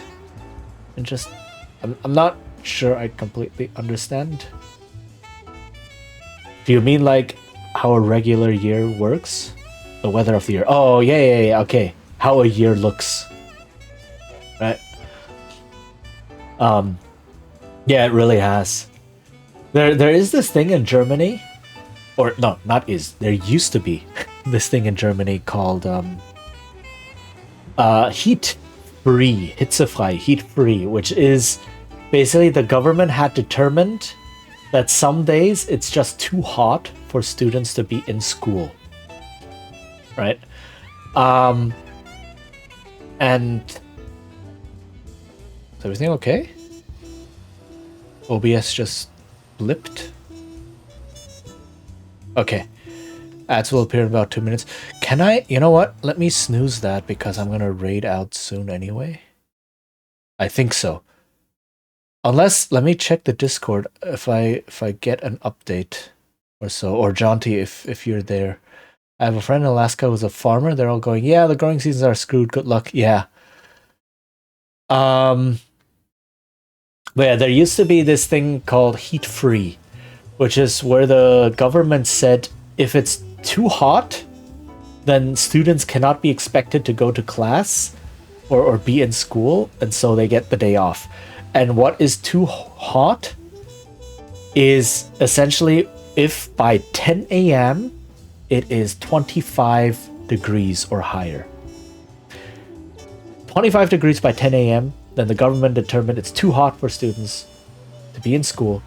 and just I'm not sure I completely understand. Do you mean like how a regular year works? The weather of the year. Oh, yeah, okay. How a year looks. Right? Yeah, it really has. There is this thing in Germany, or no, not is. There used to be this thing in Germany called heat free, hitzefrei, heat free, which is basically the government had determined that some days it's just too hot for students to be in school. Right? And is everything okay? OBS just blipped. Okay. Ads will appear in about 2 minutes. Can I, you know what? Let me snooze that because I'm gonna raid out soon anyway. I think so. Unless, let me check the Discord if I get an update or so, or Jonty if you're there. I have a friend in Alaska who's a farmer. They're all going, yeah, the growing seasons are screwed. Good luck. Yeah. But yeah, there used to be this thing called heat free, which is where the government said if it's too hot, then students cannot be expected to go to class or be in school, and so they get the day off. And what is too hot is essentially if by 10 a.m. it is 25 degrees or higher. 25 degrees by 10 a.m., then the government determined it's too hot for students to be in school.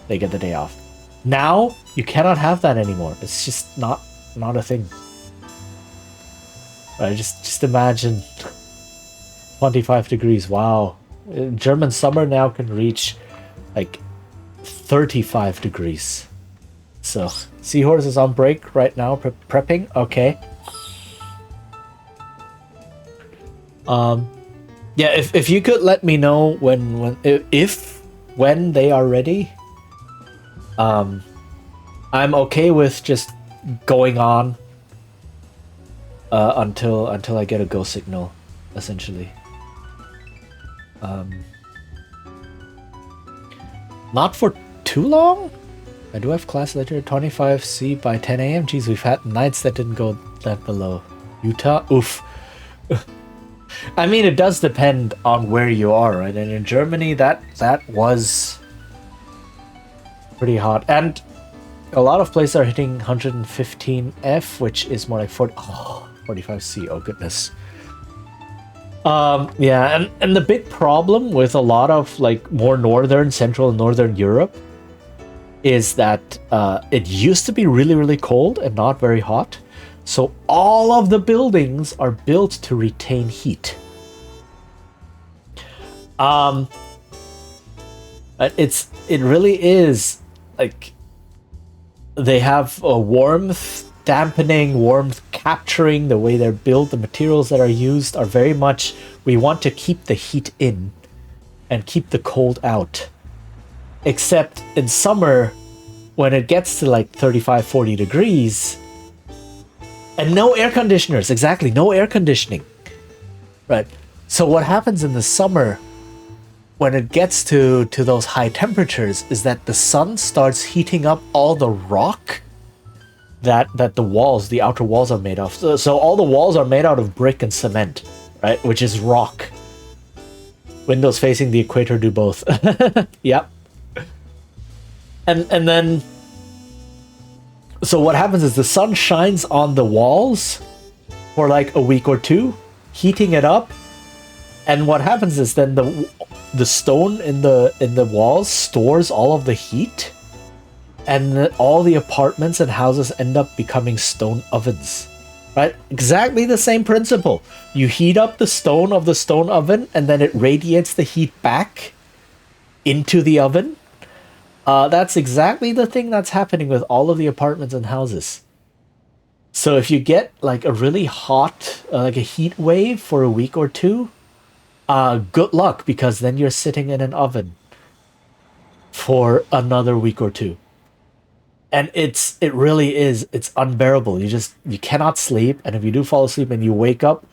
They get the day off. Now, you cannot have that anymore. It's just not a thing. Right, just imagine 25 degrees. Wow. German summer now can reach like 35 degrees. So, Seahorse is on break right now, prepping. Okay. Yeah, if you could let me know when they are ready. I'm okay with just going on until I get a go signal, essentially. Not for too long. I do have class later, 25C by 10 a.m. Jeez, we've had nights that didn't go that below. Utah, oof. I mean, it does depend on where you are, right? And in Germany, that was pretty hot. And a lot of places are hitting 115F, which is more like 45C. Oh, goodness. Yeah, and the big problem with a lot of like more northern, central, and northern Europe is that it used to be really, really cold and not very hot. So all of the buildings are built to retain heat. It really is like they have a warmth dampening, warmth capturing. The way they're built, the materials that are used are very much, we want to keep the heat in and keep the cold out. Except in summer, when it gets to like 35, 40 degrees, and no air conditioners, exactly, no air conditioning. Right. So what happens in the summer when it gets to those high temperatures is that the sun starts heating up all the rock that the walls, the outer walls are made of. So all the walls are made out of brick and cement, right? Which is rock. Windows facing the equator do both. Yep. And then, so what happens is the sun shines on the walls for like a week or two, heating it up. And what happens is then the stone in the walls stores all of the heat, and all the apartments and houses end up becoming stone ovens. Right? Exactly the same principle. You heat up the stone of the stone oven, and then it radiates the heat back into the oven. That's exactly the thing that's happening with all of the apartments and houses. So if you get like a really hot, like a heat wave for a week or two, good luck, because then you're sitting in an oven for another week or two. And it really is, it's unbearable. You cannot sleep, and if you do fall asleep and you wake up,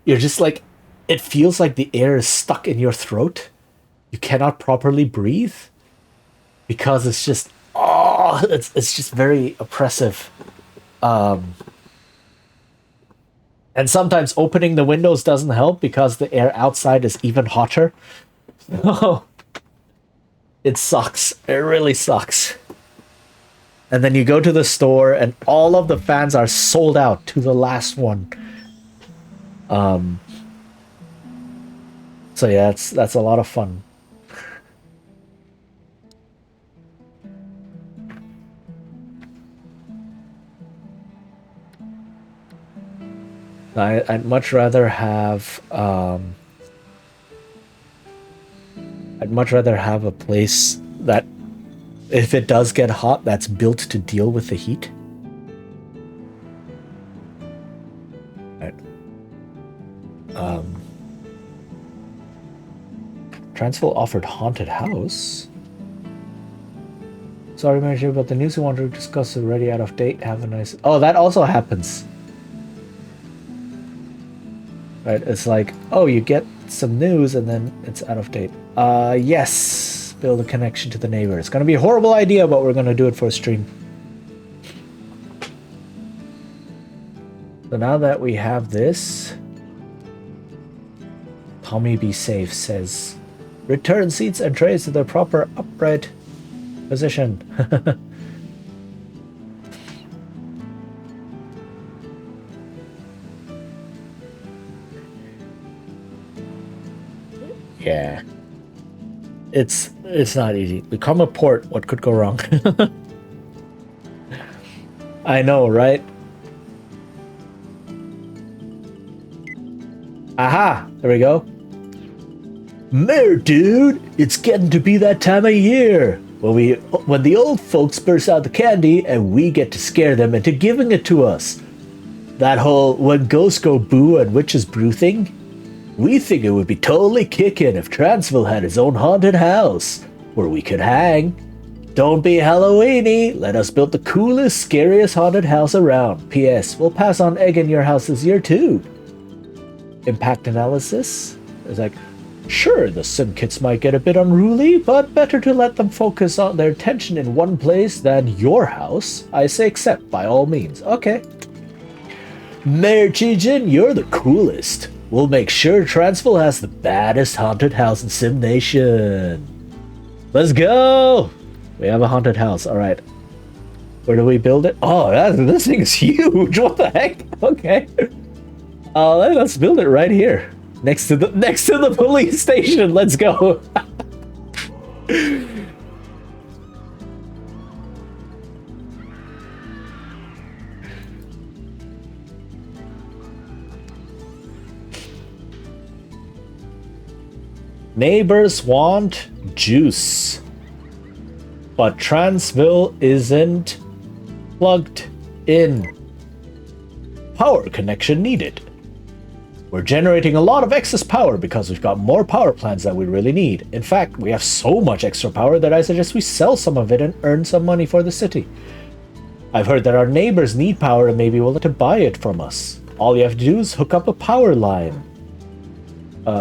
you're just like, it feels like the air is stuck in your throat. You cannot properly breathe because it's just, it's just very oppressive. And sometimes opening the windows doesn't help because the air outside is even hotter. It sucks. It really sucks. And then you go to the store and all of the fans are sold out to the last one. So yeah, that's a lot of fun. I'd much rather have a place that, if it does get hot, that's built to deal with the heat. Right. Transville offered haunted house. Sorry, Manager, but the news we want to discuss is already out of date. Have a nice... Oh, that also happens. Right, it's like, oh, you get some news and then it's out of date. Yes, build a connection to the neighbor. It's gonna be a horrible idea, but we're gonna do it for a stream. So now that we have this, Tommy Be Safe says, return seats and trays to their proper upright position. Yeah. It's not easy. Become a port. What could go wrong? I know, right? Aha! There we go. Mayor dude, it's getting to be that time of year when the old folks burst out the candy and we get to scare them into giving it to us. That whole when ghosts go boo and witches brew thing. We think it would be totally kickin' if Transville had its own haunted house where we could hang. Don't be Halloweeny. Let us build the coolest, scariest haunted house around. P.S. We'll pass on egg in your house this year too. Impact analysis. It's like, sure, the sim kits might get a bit unruly, but better to let them focus on their attention in one place than your house. I say accept by all means. Okay. Mayor Chijin, you're the coolest. We'll make sure Transville has the baddest haunted house in Sim Nation. Let's go! We have a haunted house. All right. Where do we build it? Oh, this thing is huge. What the heck? Okay. Let's build it right here, next to the police station. Let's go. Neighbors want juice, but Transville isn't plugged in. Power connection needed. We're generating a lot of excess power because we've got more power plants than we really need. In fact, we have so much extra power that I suggest we sell some of it and earn some money for the city. I've heard that our neighbors need power and maybe willing to buy it from us. All you have to do is hook up a power line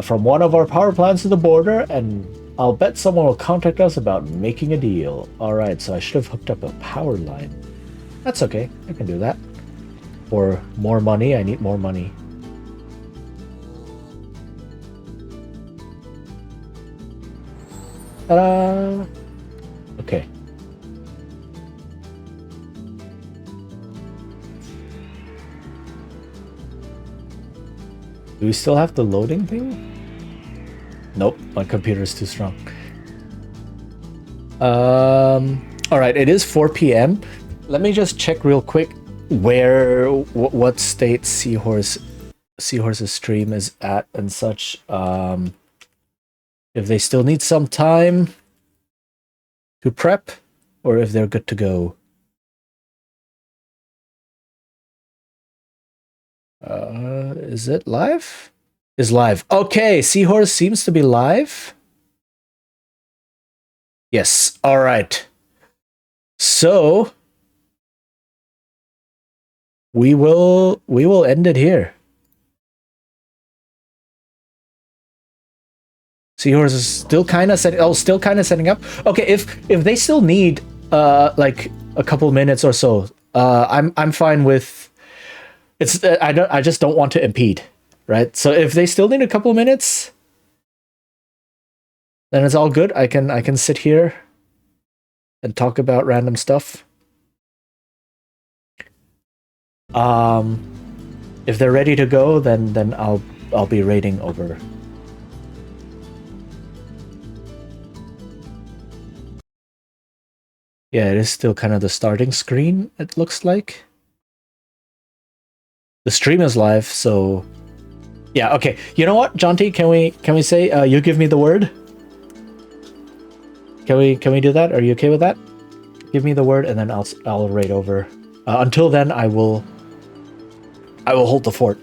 from one of our power plants to the border, and I'll bet someone will contact us about making a deal. Alright, so I should have hooked up a power line. That's okay, I can do that. For more money, I need more money. Ta-da! Okay. Do we still have the loading thing? Nope, my computer is too strong. Alright, it is 4 p.m. Let me just check real quick what state Seahorse's stream is at and such. If they still need some time to prep, or if they're good to go. Is it live? Is live. Okay, Seahorse seems to be live. Yes, alright. So we will end it here. Seahorse is still kind of setting up. Okay, if they still need like a couple minutes or so, I'm fine with. It's I just don't want to impede, right? So if they still need a couple minutes, then it's all good. I can sit here and talk about random stuff. If they're ready to go, then I'll be raiding over. Yeah, it is still kind of the starting screen, it looks like. The stream is live, so yeah, okay. You know what, Jonty, can we say you give me the word? Can we do that? Are you okay with that? Give me the word and then I'll raid over. Until then, I will hold the fort.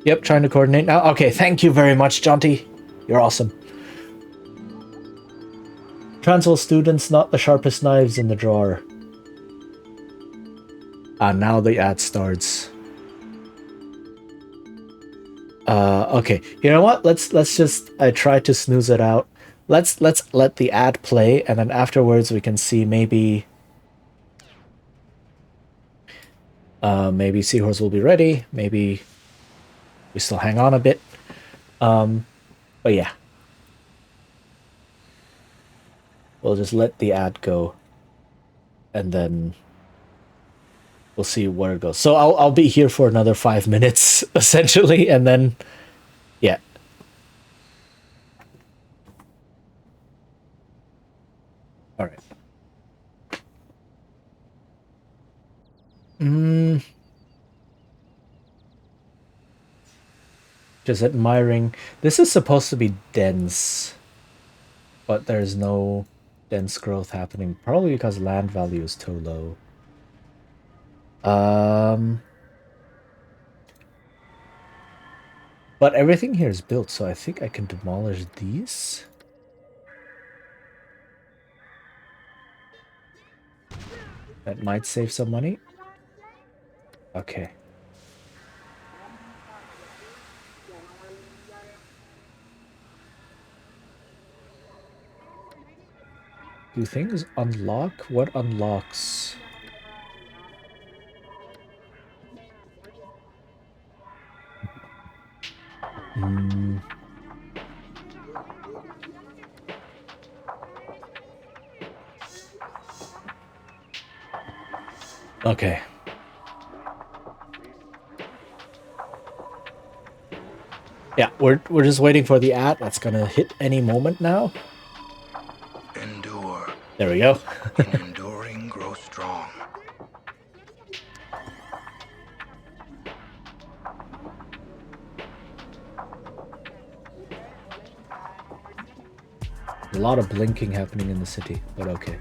Yep, trying to coordinate now. Okay, thank you very much, Jonty. You're awesome. Transville students, not the sharpest knives in the drawer. Now the ad starts. Okay. You know what? Let's just I try to snooze it out. Let's let the ad play, and then afterwards we can see maybe maybe Seahorse will be ready. Maybe we still hang on a bit. But yeah. We'll just let the ad go, and then we'll see where it goes. So I'll be here for another 5 minutes, essentially, and then, yeah. All right. Just admiring. This is supposed to be dense, but there's no dense growth happening, probably because land value is too low. But everything here is built, so I think I can demolish these. That might save some money. Okay. Do things unlock? What unlocks? Okay. Yeah, we're just waiting for the ad that's gonna hit any moment now. Endure. There we go. In enduring, grow strong. A lot of blinking happening in the city, but okay.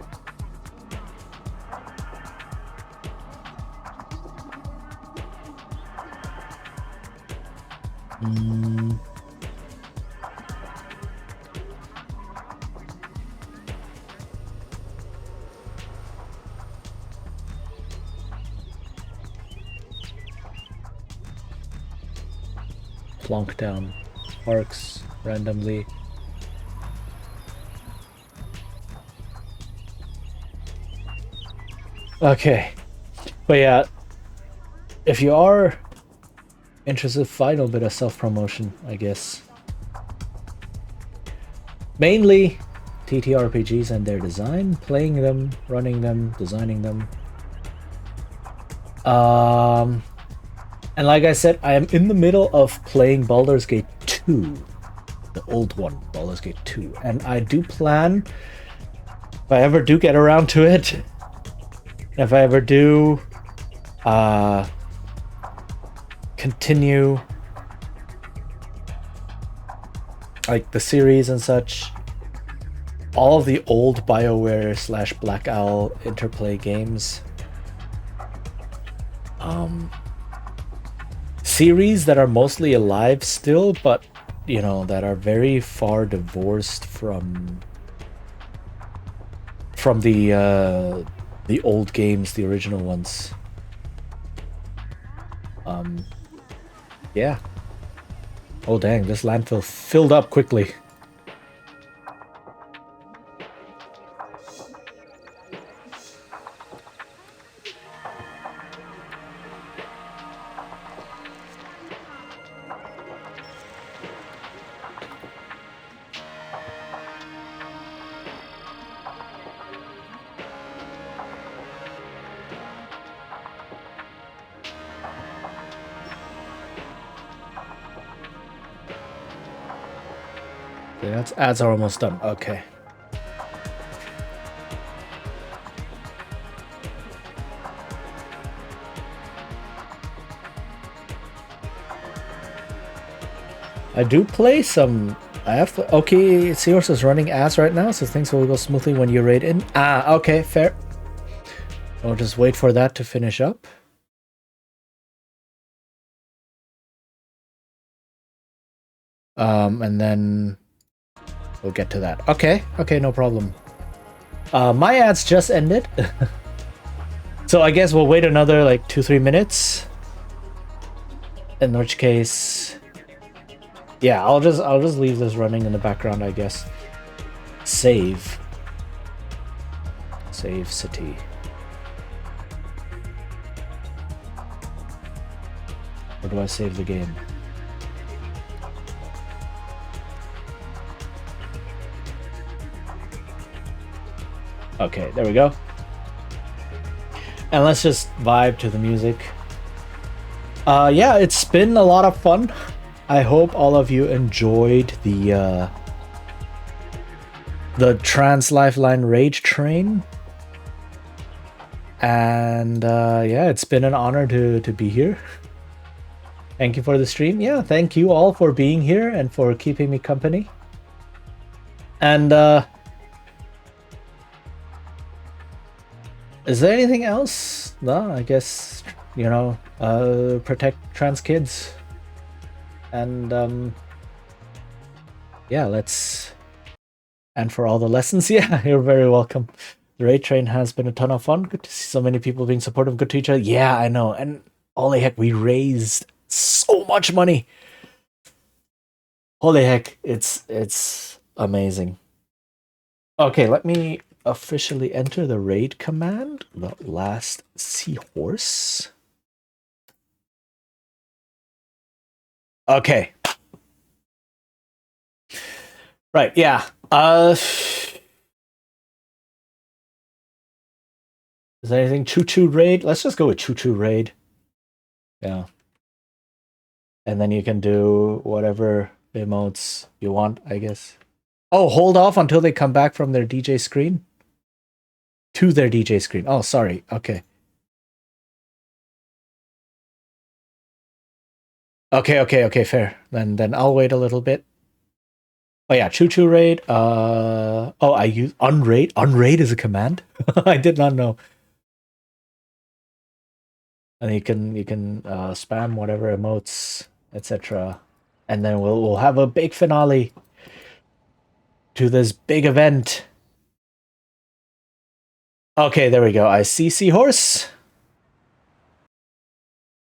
Plonk down parks randomly. Okay. But yeah, if you are interested, final bit of self-promotion, I guess. Mainly TTRPGs and their design, playing them, running them, designing them. And like I said, I am in the middle of playing Baldur's Gate 2. The old one, Baldur's Gate 2. And I do plan, if I ever do get around to it, if I ever do continue like the series and such, all of the old BioWare slash Black Owl Interplay games, series that are mostly alive still, but you know, that are very far divorced from the old games, the original ones. Yeah. Oh dang, this landfill filled up quickly. Yeah, that's ads are almost done. Okay. I do play some. I have to. Okay, Seahorse is running ads right now, so things will go smoothly when you raid in. Ah, okay, fair. I'll just wait for that to finish up. And then we'll get to that. Okay, no problem. My ads just ended. So I guess we'll wait another like 2-3 minutes. In which case, yeah, I'll just leave this running in the background, I guess. Save city. Or do I save the game? Okay, there we go. And let's just vibe to the music. Yeah, it's been a lot of fun. I hope all of you enjoyed the Trans Lifeline Rage Train. And yeah, it's been an honor to be here. Thank you for the stream. Yeah, thank you all for being here and for keeping me company. And is there anything else? No, I guess, you know, protect trans kids. And yeah, let's. And for all the lessons, yeah, you're very welcome. The raid train has been a ton of fun. Good to see so many people being supportive, good to each other. Yeah, I know. And holy heck, we raised so much money. Holy heck, it's amazing. Okay, let me officially enter the raid command. The last Seahorse. Okay. Right, yeah. Is there anything Choo Choo Raid? Let's just go with Choo Choo Raid. Yeah. And then you can do whatever emotes you want, I guess. Oh, hold off until they come back from their DJ screen? To their DJ screen. Oh, sorry. Okay. Okay, fair. Then I'll wait a little bit. Oh yeah, Choo Choo Raid. Oh, I use Unraid. Unraid is a command? I did not know. And you can spam whatever emotes, etc. And then we'll have a big finale to this big event. Okay, there we go. I see Seahorse.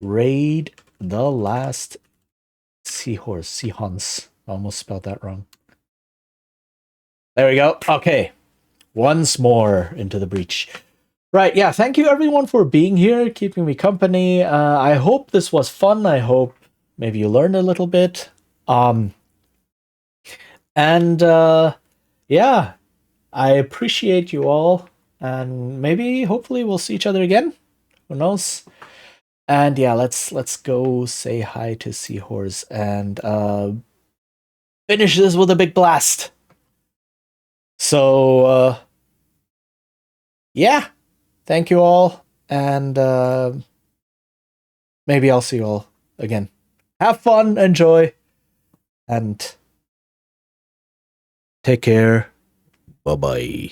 Raid the last Seahorse. Seahons. Almost spelled that wrong. There we go. Okay. Once more into the breach. Right, yeah, thank you everyone for being here, keeping me company. I hope this was fun. I hope maybe you learned a little bit. And yeah, I appreciate you all. And maybe hopefully we'll see each other again. Who knows? And yeah, let's go say hi to Seahorse and finish this with a big blast. So yeah, thank you all, and maybe I'll see you all again. Have fun, enjoy, and take care. Bye bye.